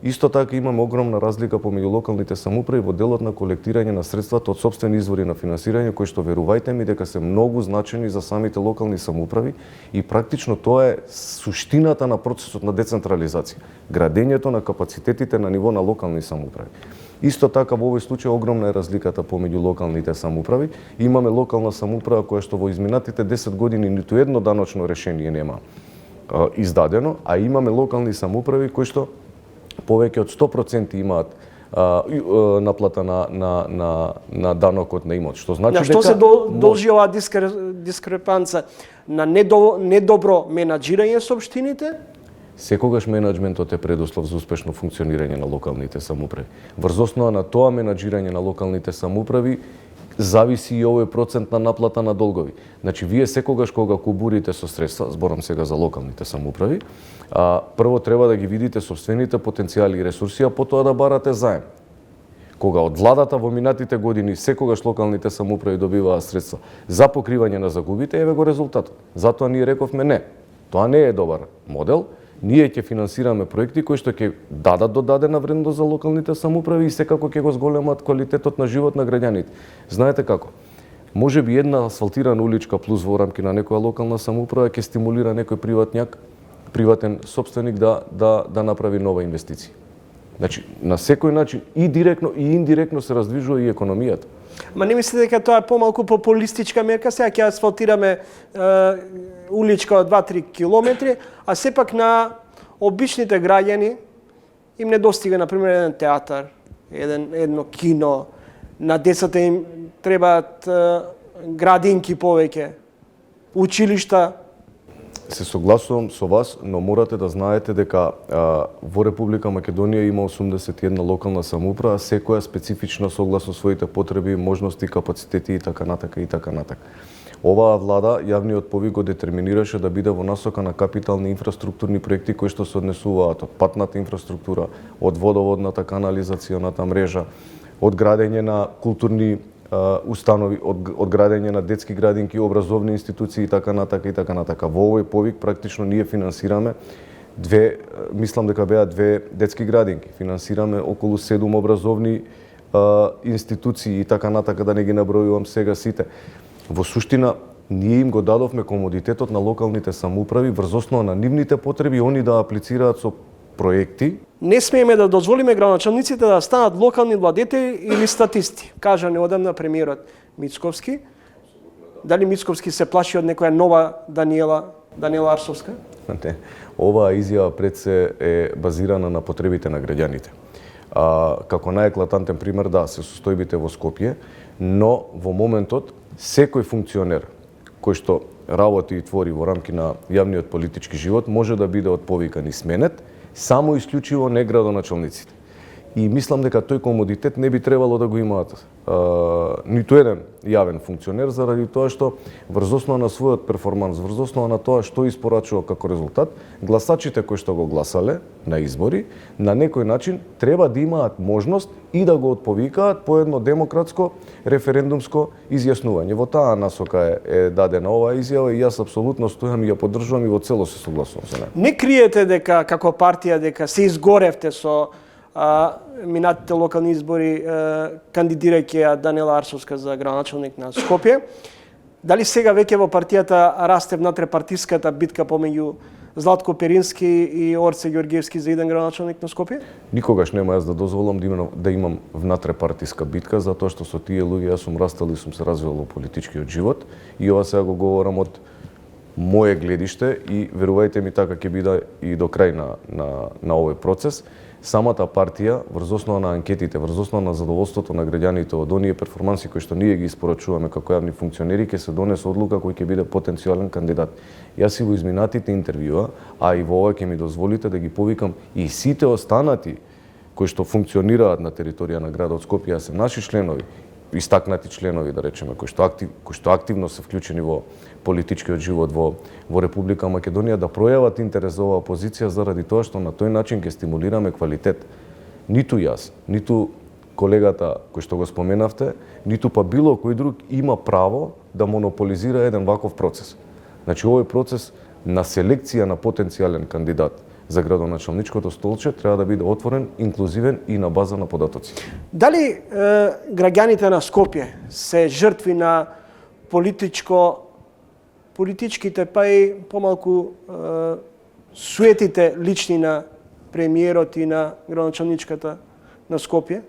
исто така имаме огромна разлика помеѓу локалните самоуправи во делот на колектирање на средствата од сопствени извори на финансирање, кои што, верувајте ми, дека се многу значени за самите локални самоуправи, и практично тоа е суштината на процесот на децентрализација, градењето на капацитетите на ниво на локални самоуправи. Исто така во овој случај огромна е разликата помеѓу локалните самоуправи. Имаме локална самоуправа која што во изминатите 10 години ниту едно даночно решение нема издадено, а имаме локални самоуправи кои што повеќе од 100% имаат наплата на данокот на имот. Што значи дека... Што се должи оваа дискрепанца? На недобро менаџирање со општините? Секогаш менаџментот е предуслов за успешно функционирање на локалните самоуправи. Врз основа на тоа менаџирање на локалните самоуправи зависи и овој процент на наплата на долгови. Значи, вие секогаш кога кубурите со средства, зборам сега за локалните самоуправи, прво треба да ги видите собствените потенцијали и ресурси, а потоа да барате заем. Кога од владата во минатите години секогаш локалните самоуправи добиваат средства за покривање на загубите, еве го резултатот. Затоа ние рековме не. Тоа не е добар модел. Ние ќе финансираме проекти кои што ќе дадат додадена вредност за локалните самоуправи и секако ќе го зголемат квалитетот на живот на граѓаните. Знаете како? Може би една асфалтирана уличка плюс во рамки на некоја локална самоуправа ќе стимулира некој приватен собственик да направи нова инвестиција. Значи, на секој начин и директно и индиректно се раздвижува и економијата. Ма не мислите дека тоа е помалку популистичка мерка? Сега ќе асфалтираме уличка од 2-3 километри, а сепак на обичните граѓани им недостига, например, еден театар, едно кино, на децата им требаат градинки повеќе, училишта. Се согласувам со вас, но морате да знаете дека во Република Македонија има 81 локална самоуправа, секоја специфична согласно своите потреби, можности, капацитети и така натака и така натака. Оваа влада јавниот повик го детерминираше да биде во насока на капитални инфраструктурни проекти кои што се однесуваат од патната инфраструктура, од водоводната канализационата мрежа, од градење на културни установи, од градење на детски градинки, образовни институции и така натака и така натака. Во овој повик практично ние финансираме мислам дека беа 2 детски градинки, финансираме околу 7 образовни институции и така натака, да не ги набројувам сега сите. Во суштина, ние им го дадовме комодитетот на локалните самоуправи врз основа на нивните потреби, они да аплицираат со проекти. Не смееме да дозволиме градоначалниците да станат локални владетели или статисти. Кажа неодамна премиерот Мицковски. Дали Мицковски се плаши од некоја нова Даниела Арсовска? Не. Оваа изјава пред се е базирана на потребите на граѓаните. Како најеклатантен пример, да, се состојбите во Скопје, но во моментот секој функционер кој што работи и твори во рамки на јавниот политички живот може да биде отповикан и сменет, само исклучиво не градоначалниците. И мислам дека тој комодитет не би требало да го имаат ниту еден јавен функционер, заради тоа што врз основа на својот перформанс, врз основа на тоа што испорачува како резултат, гласачите кои што го гласале на избори, на некој начин треба да имаат можност и да го отповикаат по едно демократско референдумско изјаснување. Во таа насока е дадена оваа изјава и јас апсолутно стојам и ја поддржувам и во целост се согласувам со неа. Не криете дека како партија дека се изгоревте со минатите локални избори кандидирајќи ја Даниела Арсовска за градоначалник на Скопје. Дали сега веќе во партијата расте внатре партиската битка помеѓу Златко Перински и Орце Георгиевски за иден градоначалник на Скопје? Никогаш нема јас да дозволам да имам внатрепартиска битка, затоа што со тие луѓе јас сум растал и сум се развивал во политичкиот живот и ова сега го говорам од мое гледиште и верувајте ми така ќе биде и до крај на овој процес. Самата партија, врз основа на анкетите, врз основа на задоволството на граѓаните од оние перформанси кои што ние ги испорачуваме како јавни функционери, ќе се донесе одлука кој ќе биде потенцијален кандидат. Јас и во изминатите интервјуа, а и во ова ќе ми дозволите да ги повикам и сите останати кои што функционираат на територија на градот Скопје, се наши членови, истакнати членови, да речеме, кои што активно се вклучени во политичкиот живот во Република Македонија, да пројават интерес за оваа позиција заради тоа што на тој начин ќе стимулираме квалитет. Ниту јас, ниту колегата кој што го споменавте, ниту па било кој друг има право да монополизира еден ваков процес. Значи, овој процес на селекција на потенцијален кандидат за градоначалничкото столче треба да биде отворен, инклузивен и на база на податоци. Дали граѓаните на Скопје се жртви на политичките, па и помалку суетите лични на премиерот и на градоначалничката на Скопје?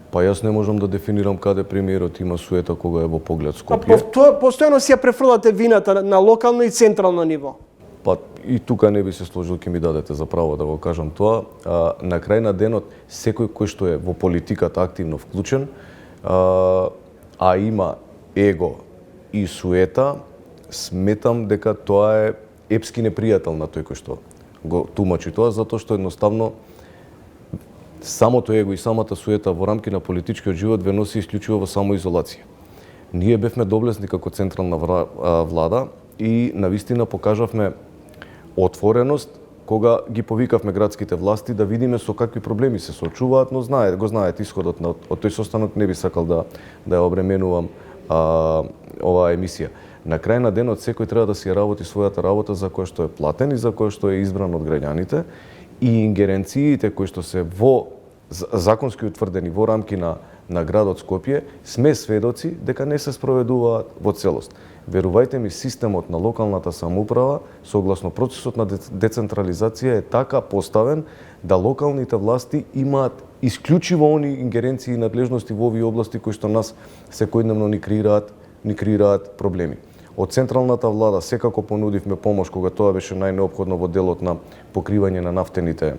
Па јас не можам да дефинирам каде премиерот има суета кога е во поглед Скопје. Постојано си ја префрлате вината на локално и централно ниво. Па и тука не би се сложил, ќе ми дадете за право да го кажам тоа. На крај на денот, секој кој што е во политиката активно вклучен, а има его и суета, сметам дека тоа е епски непријател на тој кој што го тумачи тоа, затоа што едноставно самото его и самата суета во рамки на политичкиот живот ве носи исклучиво во самоизолација. Ние бевме доблесни како централна влада и навистина покажавме отвореност кога ги повикавме градските власти да видиме со какви проблеми се соочуваат, но го знаете исходот од тој состанок, не би сакал да ја обременувам оваа емисија. На крај на денот секој треба да си работи својата работа за која што е платен и за која што е избран од граѓаните, и ингеренциите кои што се во законски утврдени во рамки на градот Скопје, сме сведоци дека не се спроведуваат во целост. Верувајте ми, системот на локалната самоуправа, согласно процесот на децентрализација, е така поставен да локалните власти имаат исклучиво они ингеренции и надлежности во овие области кои што нас секојдневно ни креираат проблеми. Од централната влада секако понудивме помош кога тоа беше најнеопходно во делот на покривање на нафтените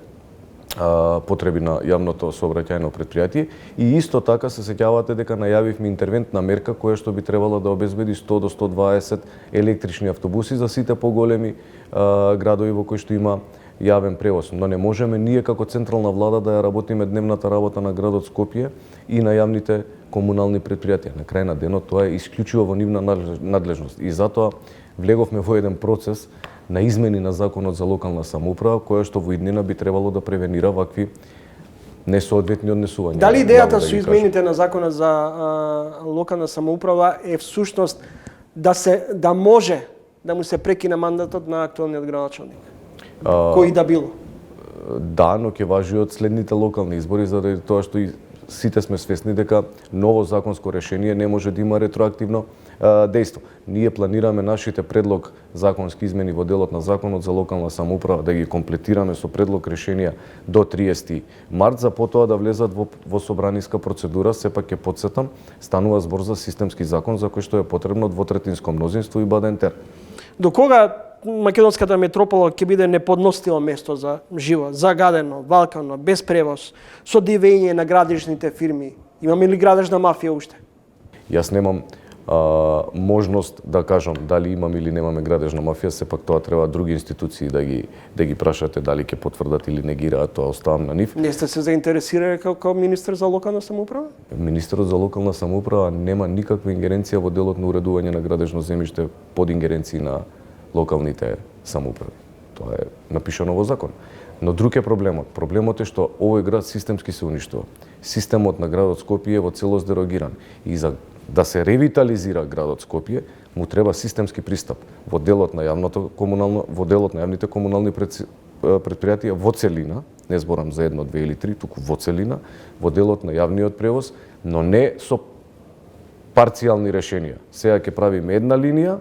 потреби на јавното сообраќајно предпријатие, и исто така се сеќавате дека најавивме интервентна мерка која што би требало да обезбеди 100 до 120 електрични автобуси за сите поголеми градови во кои што има јавен превоз. Но не можеме ние како централна влада да ја работиме дневната работа на градот Скопје и на јавните комунални предпријатија. На крај на денот тоа е исклучиво во нивна надлежност и затоа влеговме во еден процес на измени на законот за локална самоуправа, која што во иднина би требало да превенира вакви несоодветни однесувања. Дали идејата со измените на законот за локална самоуправа е всушност да може да му се прекине мандатот на актуелниот градоначалник? Кој да било? Да, но ќе важи од следните локални избори, заради тоа што и сите сме свесни дека ново законско решение не може да има ретроактивно дејство. Ние планираме нашите предлог законски измени во делот на законот за локална самоуправа да ги комплетираме со предлог решенија до 30 март, за потоа да влезат во собраниска процедура. Сепак ќе потсетам, станува збор за системски закон за кој што е потребно двотретинско мнозинство и бадентер. До кога македонската метропола ќе биде неподносливо место за живот, загадено, валкано, без превоз, со дивење на градежните фирми? Имаме ли градежна мафија уште? Јас немам можност да кажам дали имаме или немаме градежна мафија, сепак тоа треба други институции да ги прашате дали ќе потврдат или негираат, тоа оставам на нив. Не сте се заинтересирали како министер за локална самоуправа? Министерот за локална самоуправа нема никаква ингеренција во делот на уредување на градежно земјиште под ингеренции на локалните самоуправи. Тоа е напишано во закон. Но друг е проблемот. Проблемот е што овој град системски се уништува. Системот на градот Скопје е во целост дерогиран. И за да се ревитализира градот Скопје, му треба системски пристап во делот на јавните комунални предпријатија во целина, не зборам за 1, 2 или 3, туку во целина, во делот на јавниот превоз, но не со парцијални решенија. Сега ќе правиме една линија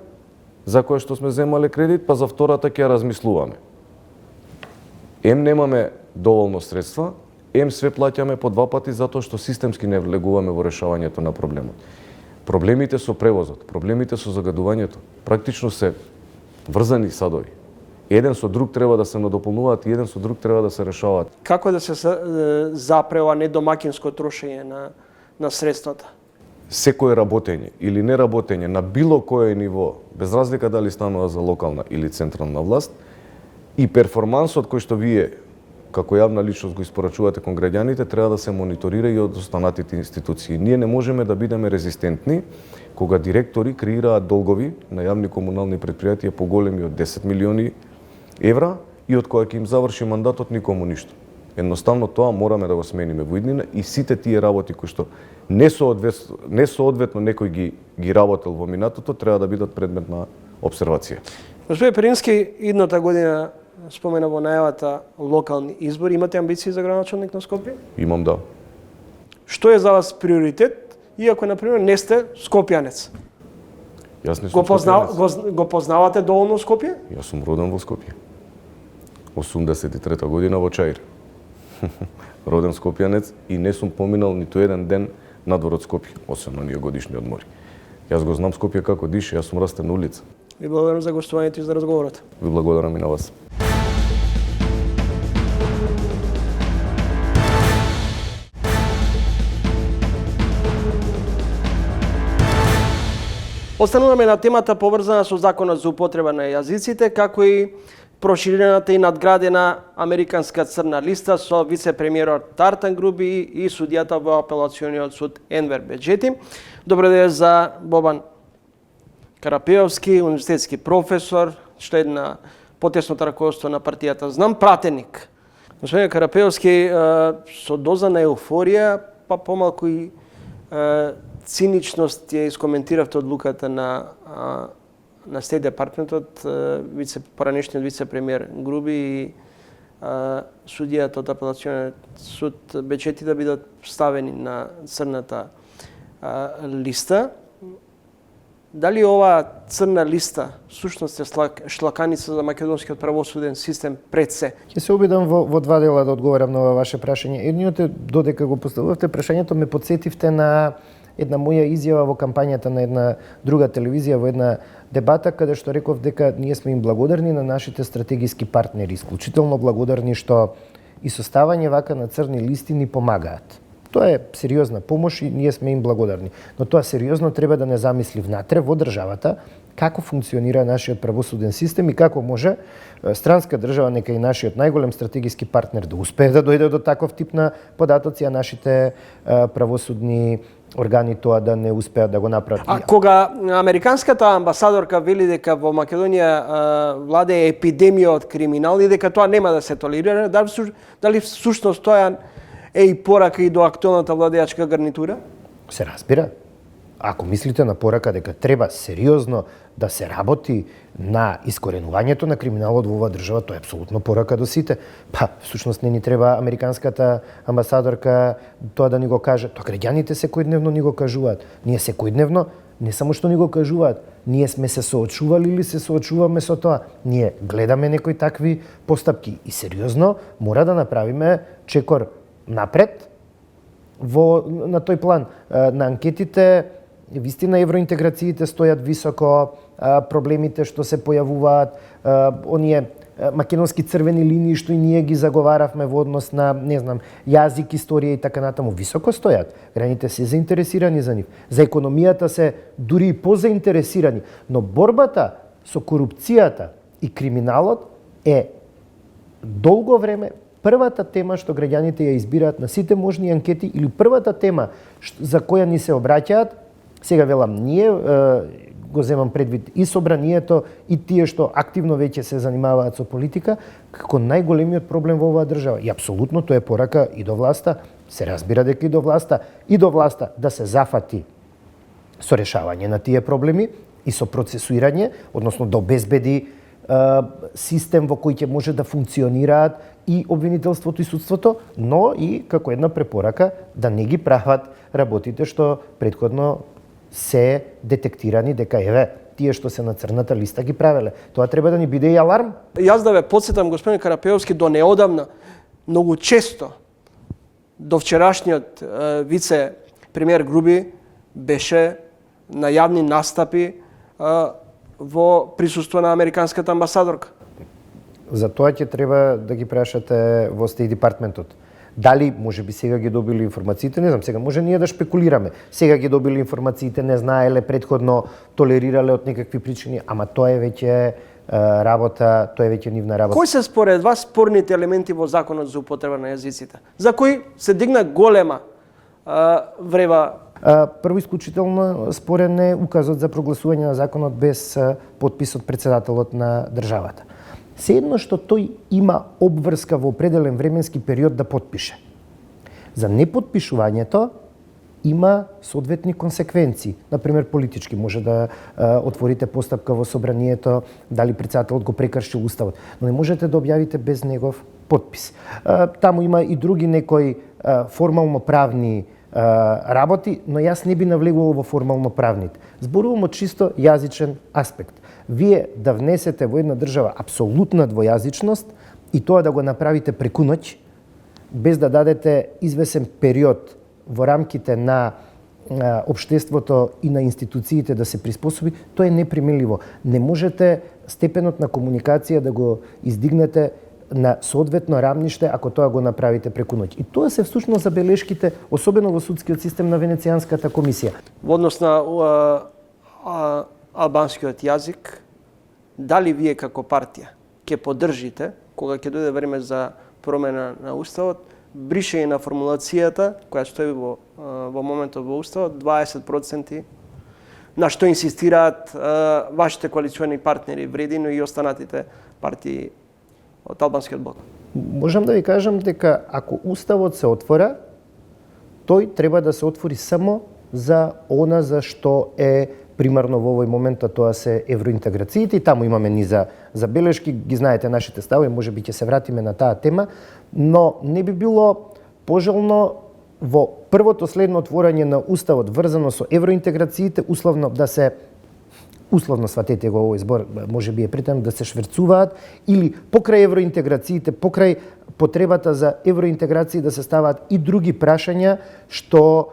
за која што сме земале кредит, па за втората ќе ја размислуваме. Ем немаме доволно средства, ем све плаќаме по 2 пати затоа што системски не влегуваме во решавањето на проблемот. Проблемите со превозот, проблемите со загадувањето, практично се врзани садови. Еден со друг треба да се надополнуваат и еден со друг треба да се решаваат. Како да се запре ова недомакинско трошење на средствата? Секое работење или неработење на било кое ниво, без разлика дали станува за локална или централна власт, и перформансот кој што вие како јавна личност го испорачувате кон граѓаните треба да се мониторира и од останатите институции. Ние не можеме да бидеме резистентни кога директори креираат долгови на јавни комунални претпријатија поголеми од 10 милиони евра и од која ќе им заврши мандатот никому ништо. Едноставно тоа мораме да го смениме во иднина и сите тие работи кои што несоодветно некој ги работел во минатото треба да бидат предмет на обсервација. Господин Перински, идната година спомена во најавата локални избори. Имате амбиции за градоначалник на Скопје? Имам, да. Што е за вас приоритет, иако, например, не сте скопјанец? Јас не сум скопјанец. Го познавате доволно Скопје? Јас сум роден во Скопје. 83 година во Чаир. Роден скопјанец и не сум поминал ниту еден ден надвор од Скопје, освен оние годишни одмори. Јас го знам Скопје како дише, јас сум растен на улица. Ви благодарам за гостувањето и за разговорот. Ви благодарам и на вас. Остануваме на темата поврзана со законот за употреба на јазиците, како и проширената и надградена американска црна листа со вице-премиерот Тартан Груби и судијата во апелациониот суд Енвер Беџети. Добро ден за Бобан Карапеовски, универзитетски професор, член на потесното раководство на партијата Знам, пратеник. Господин Карапеовски, со доза на еуфорија, па помалку и циничност ја искоментиравте одлуката на Стейт Департментот, поранешниот вице-премиер Груби и судијата од апелациониот суд Беџети да бидат ставени на црната листа. Дали ова црна листа сушност е шлаканица за македонскиот правосуден систем пред се? Ќе се обидам во 2 дела да одговорам на ова ваше прашање. Едниот е, додека го поставувавте прашањето, ме подсетивте на една моја изјава во кампањата на една друга телевизија, во една дебата, каде што реков дека ние сме им благодарни на нашите стратегиски партнери, исклучително благодарни што и составање вака на црни листи ни помагаат. Тоа е сериозна помош и ние сме им благодарни. Но тоа сериозно треба да не замисли внатре во државата како функционира нашиот правосуден систем и како може странска држава, нека и нашиот најголем стратегиски партнер да успее да дојде до таков тип на податоци, а нашите правосудни органи тоа да не успеат да го направат. А кога американската амбасадорка вели дека во Македонија владее епидемија од криминал и дека тоа нема да се толерира, дали всушност тоа е и порака и до актуелната владеачка гарнитура? Се разбира. Ако мислите на порака дека треба сериозно да се работи на искоренувањето на криминалот во оваа држава, тоа е апсолутно порака до сите. Па, всушност не ни треба американската амбасадорка тоа да ни го каже. Тоа граѓаните секојдневно ни го кажуваат. Ние секојдневно не само што ни го кажуваат, ние сме се соочували или се соочуваме со тоа. Ние гледаме некои такви постапки и сериозно мора да направиме чекор напред на тој план. На анкетите вистина евроинтеграциите стојат високо, проблемите што се појавуваат, оние македонски црвени линии што и ние ги заговаравме во однос на, не знам, јазик, историја и така натаму, високо стојат. Граѓаните се заинтересирани за нив. За економијата се дури и позаинтересирани, но борбата со корупцијата и криминалот е долго време првата тема што граѓаните ја избираат на сите можни анкети или првата тема за која ни се обраќаат. Сега велам, ние го земам предвид и собранието и тие што активно веќе се занимаваат со политика, како најголемиот проблем во оваа држава. И апсолутно тоа е порака и до власта, се разбира дека и до власта да се зафати со решавање на тие проблеми и со процесуирање, односно да обезбеди систем во кој ќе може да функционираат и обвинителството и судството, но и како една препорака да не ги прават работите што претходно се детектирани дека еве тие што се на црната листа ги правеле. Тоа треба да ни биде и аларм. Јас да ве подсетам, господин Карапеовски, до неодамна, многу често, до вчерашниот вице-премиер Груби беше на јавни настапи во присуство на американската амбасадорка. За тоа ќе треба да ги прашате во Стейт департментот. Дали може би сега ги добили информациите, не знам, сега може ние да шпекулираме. Сега ги добили информациите, не знаеле, предходно толерирале од некакви причини, ама тоа е веќе работа, тоа е веќе нивна работа. Кои се според вас спорните елементи во законот за употреба на јазиците? За кои се дигна голема врева? Прво исклучително спорен е указот за прогласување на законот без подпис од председателот на државата. Седно што тој има обврска во определен временски период да подпише. За неподпишувањето има соодветни консеквенции. Например, политички може да отворите постапка во собранието дали председателот го прекршил уставот, но не можете да објавите без негов подпис. Таму има и други некои формално правни работи, но јас не би навлегувал во формално правните. Зборувам од чисто јазичен аспект. Вие да внесете во една држава апсолутна двојазичност и тоа да го направите преку ноќ, без да дадете извесен период во рамките на општеството и на институциите да се приспособи, тоа е непримиливо. Не можете степенот на комуникација да го издигнете на соодветно рамниште ако тоа го направите преку ноќ. И тоа се всушност забелешките, особено во судскиот систем на Венецијанската комисија. Во однос на албанскиот јазик, дали вие како партија ќе поддржите, кога ќе дојде време за промена на уставот, бришење на формулацијата која стои во моментот во уставот 20%, на што инсистираат вашите коалициони партнери Вреди, но и останатите партии од албанскиот блок? Можам да ви кажам дека ако уставот се отвора, тој треба да се отвори само за она за што е примарно во овој момент, а тоа се евроинтеграциите, и таму имаме низа забелешки, ги знаете нашите ставови, може би ќе се вратиме на таа тема, но не би било пожелно во првото следно отворање на уставот врзано со евроинтеграциите условно да се условно сватете го овој збор, може би е претен да се шверцуваат или покрај евроинтеграциите, покрај потребата за евроинтеграции да се ставаат и други прашања што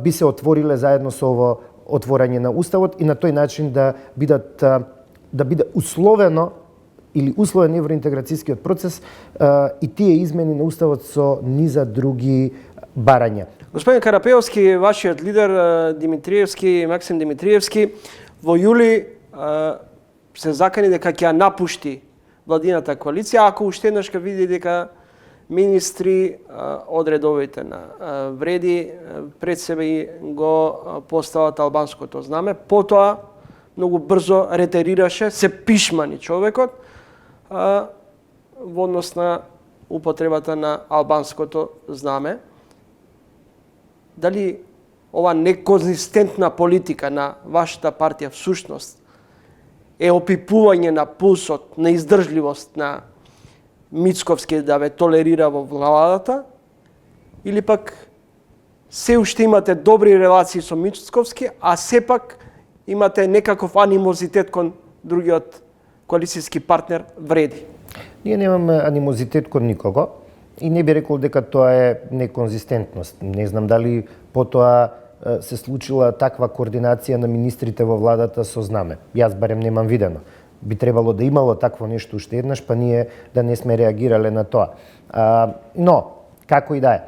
би се отвориле заедно со ово отворање на уставот и на тој начин да биде условено или условен евроинтеграцијскиот процес и тие измени на уставот со низа други барања. Господин Карапеовски, вашиот лидер Димитриевски, Максим Димитриевски, во јули се закани дека ќе ја напушти владината коалиција, ако уште еднаш ќе види дека министри од редовите на Вреди пред себе го постават албанското знаме. Потоа многу брзо ретерираше, се пишмани човекот во однос на употребата на албанското знаме. Дали ова неконзистентна политика на вашата партија всушност е опипување на пулсот, на издржливост на Мицковски да ве толерира во владата, или пак се уште имате добри релации со Мицковски, а сепак имате некаков анимозитет кон другиот коалицијски партнер Вреди? Ние немаме анимозитет кон никого и не би рекол дека тоа е неконзистентност. Не знам дали потоа се случила таква координација на министрите во владата со знаме. Јас барем немам видено. Би требало да имало такво нешто уште еднаш, па ние да не сме реагирале на тоа. Но, како и да е,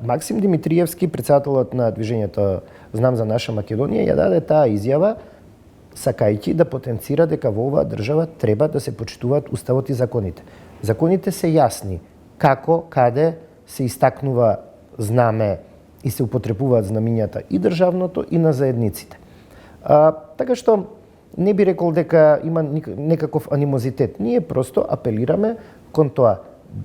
Максим Димитриевски, председателот на движењето Знам за наша Македонија, ја даде таа изјава сакајќи да потенцира дека во оваа држава треба да се почитуваат уставот и законите. Законите се јасни како, каде се истакнува знаме и се употребуваат знамињата и државното и на заедниците. Така што не би рекол дека има некаков анимозитет. Ние просто апелираме кон тоа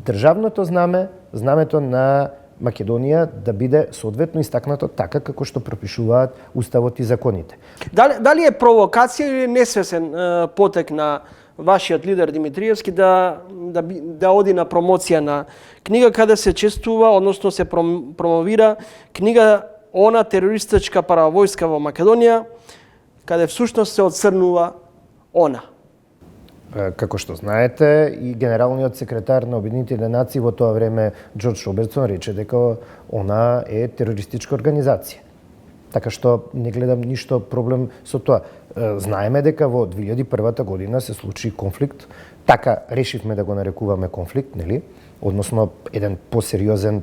државното знаме, знамето на Македонија да биде соодветно истакнато така како што пропишуваат уставот и законите. Дали е провокација или несвесен потек на вашиот лидер Димитриевски да оди на промоција на книга каде се честува, односно се промовира книга Она терористичка паравојска во Македонија, каде всушност се оцрнува она. Како што знаете, и генералниот секретар на Обединетите нации во тоа време Џорџ Робертсон рече дека она е терористичка организација. Така што не гледам ништо проблем со тоа. Знаеме дека во 2001 година се случи конфликт, така решивме да го нарекуваме конфликт, нели? Односно еден посериозен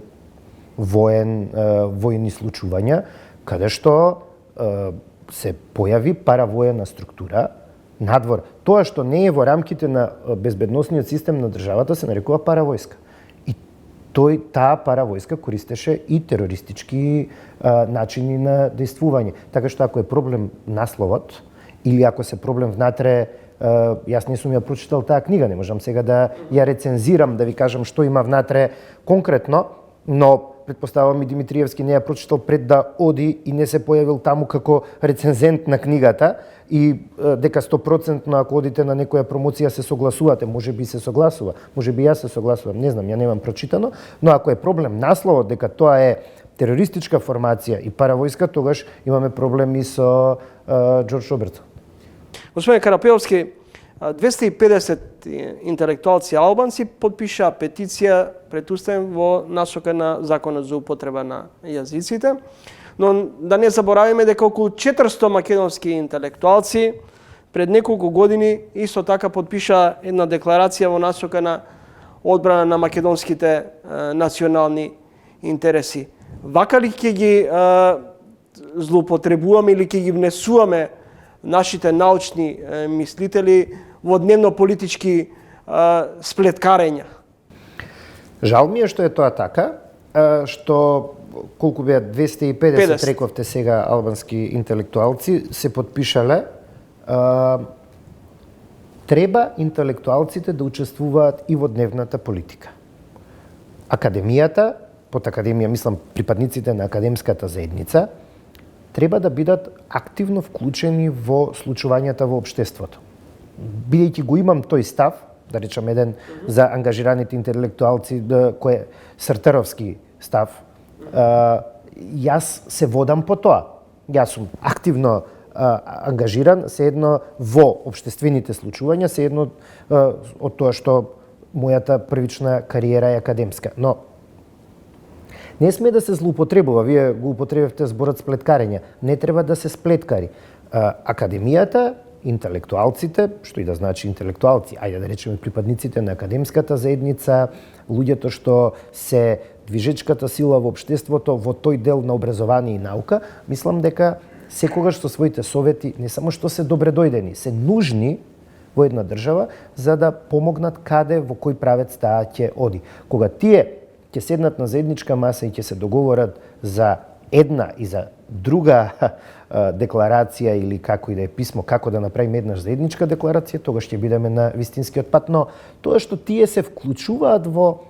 воени случувања, каде што се појави паравоена структура надвор. Тоа што не е во рамките на безбедносниот систем на државата се нарекува паравојска. И таа паравојска користеше и терористички начини на действување. Така што ако е проблем насловот или ако се проблем внатре, јас не сум ја прочитал таа книга, не можам сега да ја рецензирам, да ви кажам што има внатре конкретно, но предпоставувам и Димитриевски не ја прочитал пред да оди и не се појавил таму како рецензент на книгата и дека 100% ако одите на некоја промоција се согласувате, може би се согласува, може би јас се согласувам, не знам, ја немам прочитано, но ако е проблем насловот дека тоа е терористичка формација и паравојска, тогаш имаме проблеми со Џорџ Робертсон. Господин Карапеовски, 250 интелектуалци албанци подпиша петиција пред Уставен во насока на Законот за употреба на јазиците, но да не заборавиме дека околу 400 македонски интелектуалци пред неколку години исто така подпиша една декларација во насока на одбрана на македонските национални интереси. Вака ли ќе ги злоупотребуваме или ќе ги внесуваме нашите научни мислители во дневно-политички сплеткарења? Жал ми е што е тоа така, што колку беа 250 рековте сега албански интелектуалци се подпишале. Треба интелектуалците да учествуваат и во дневната политика. Академијата, под академија мислам припадниците на академската заедница, треба да бидат активно вклучени во случувањата во општеството. Бидејќи го имам тој став, да речам еден за ангажираните интелектуалци, кој е сртеровски став, јас се водам по тоа. Јас сум активно ангажиран, се едно во општествените случувања, се едно од тоа што мојата првична кариера е академска. Но не сме да се злоупотребува, вие го употребивте зборот сплеткарење. Не треба да се сплеткари. Академијата, интелектуалците, што и да значи интелектуалци, ајде да речеме припадниците на академската заедница, луѓето што се движечката сила во општеството во тој дел на образование и наука, мислам дека секогаш со своите совети не само што се добре дојдени, се нужни во една држава за да помогнат каде во кој правец таа ќе оди. Кога тие ќе седнат на заедничка маса и ќе се договорат за една и за друга декларација или како и да е писмо, како да направиме една заедничка декларација, тогаш ќе бидеме на вистинскиот пат. Но тоа што тие се вклучуваат во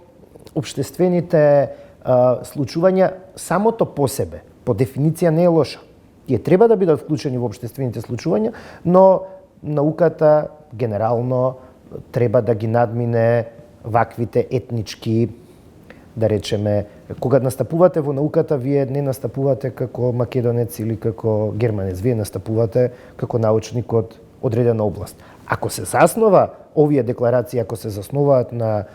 општествените случувања самото по себе, по дефиниција не е лошо. Тие треба да бидат вклучени во општествените случувања, но науката генерално треба да ги надмине ваквите етнички, да речеме, кога настапувате во науката, вие не настапувате како македонец или како германец, вие настапувате како научник од одредена област. Ако се заснова овие декларации, ако се засноваат на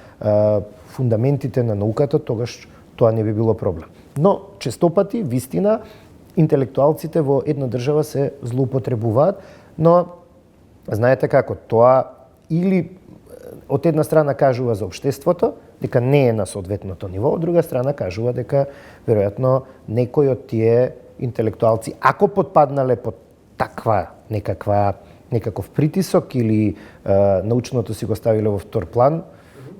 фундаментите на науката, тогаш тоа не би било проблем. Но честопати, вистина, интелектуалците во една држава се злоупотребуваат, но знаете како, тоа или од една страна кажува за општеството, дека не е на соодветното ниво, од друга страна кажува дека веројатно некој од тие интелектуалци, ако подпаднале под таква некаков притисок или научното си го ставиле во втор план,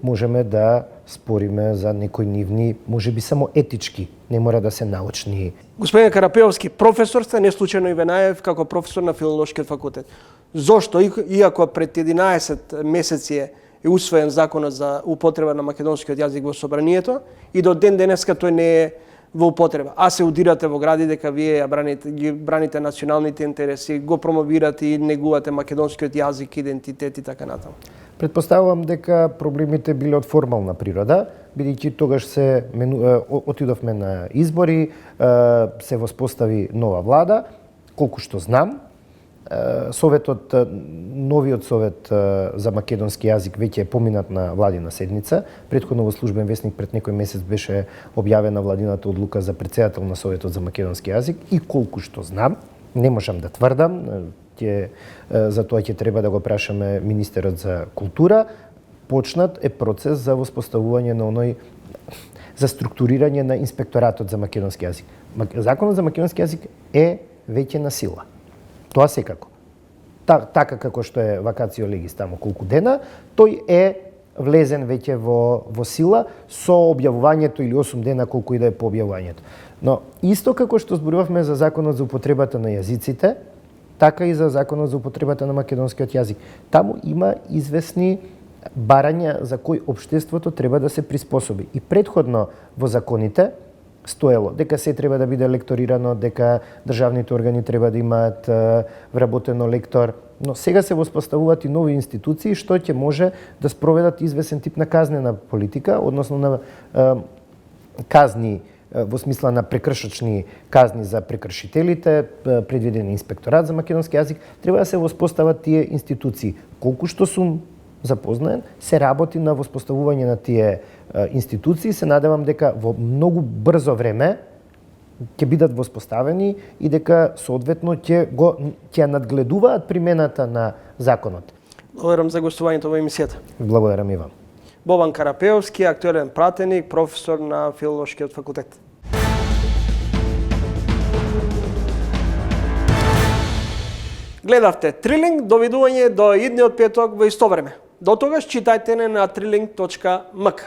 можеме да спориме за некои нивни, можеби само етички, не мора да се научни. Господин Карапеовски, професор сте, не случајно и Венаев, како професор на Филолошкиот факултет. Зошто, иако пред 11 месеци е усвоен законот за употреба на македонскиот јазик во собранието и до ден денеска тој не е во употреба, а се удирате во гради дека вие браните националните интереси, го промовирате и негувате македонскиот јазик, идентитет и така натаму. Предпоставувам дека проблемите биле од формална природа, бидејќи тогаш отидовме на избори, се воспостави нова влада, колку што знам, Советот, новиот совет за македонски јазик веќе е поминат на владина седница. Претходно во службен весник пред некој месец беше објавена владината одлука за претседател на Советот за македонски јазик и колку што знам, не можам да тврдам, за тоа ќе треба да го прашаме министерот за култура, почнат е процес за воспоставување на оној за структурирање на инспекторатот за македонски јазик. Законот за македонски јазик е веќе на сила. Тоа секако. Така како што е вакацио легис тамо колку дена, тој е влезен веќе во сила со објавувањето или 8 дена колку и да е по објавувањето. Но исто како што зборувавме за законот за употребата на јазиците, така и за законот за употребата на македонскиот јазик. Таму има известни барања за кои општеството треба да се приспособи. И претходно во законите стоело дека се треба да биде лекторирано, дека државните органи треба да имаат вработено лектор, но сега се воспоставуваат и нови институции што ќе може да спроведат известен тип на казнена политика, односно на казни во смисла на прекршачни казни за прекршителите, предвиден инспекторат за македонски јазик, треба да се воспостават тие институции. Колку што сум запознаен, се работи на воспоставување на тие институции. Се надевам дека во многу брзо време ќе бидат воспоставени и дека соодветно ќе надгледуваат примената на законот. Благодарам за гостувањето во емисијата. Благодарам и вам. Бобан Карапеовски, актуелен пратеник, професор на Филолошкиот факултет. Гледавте Трилинг, довидување до идниот петок во исто време. До тогаш читајте на trilling.mk.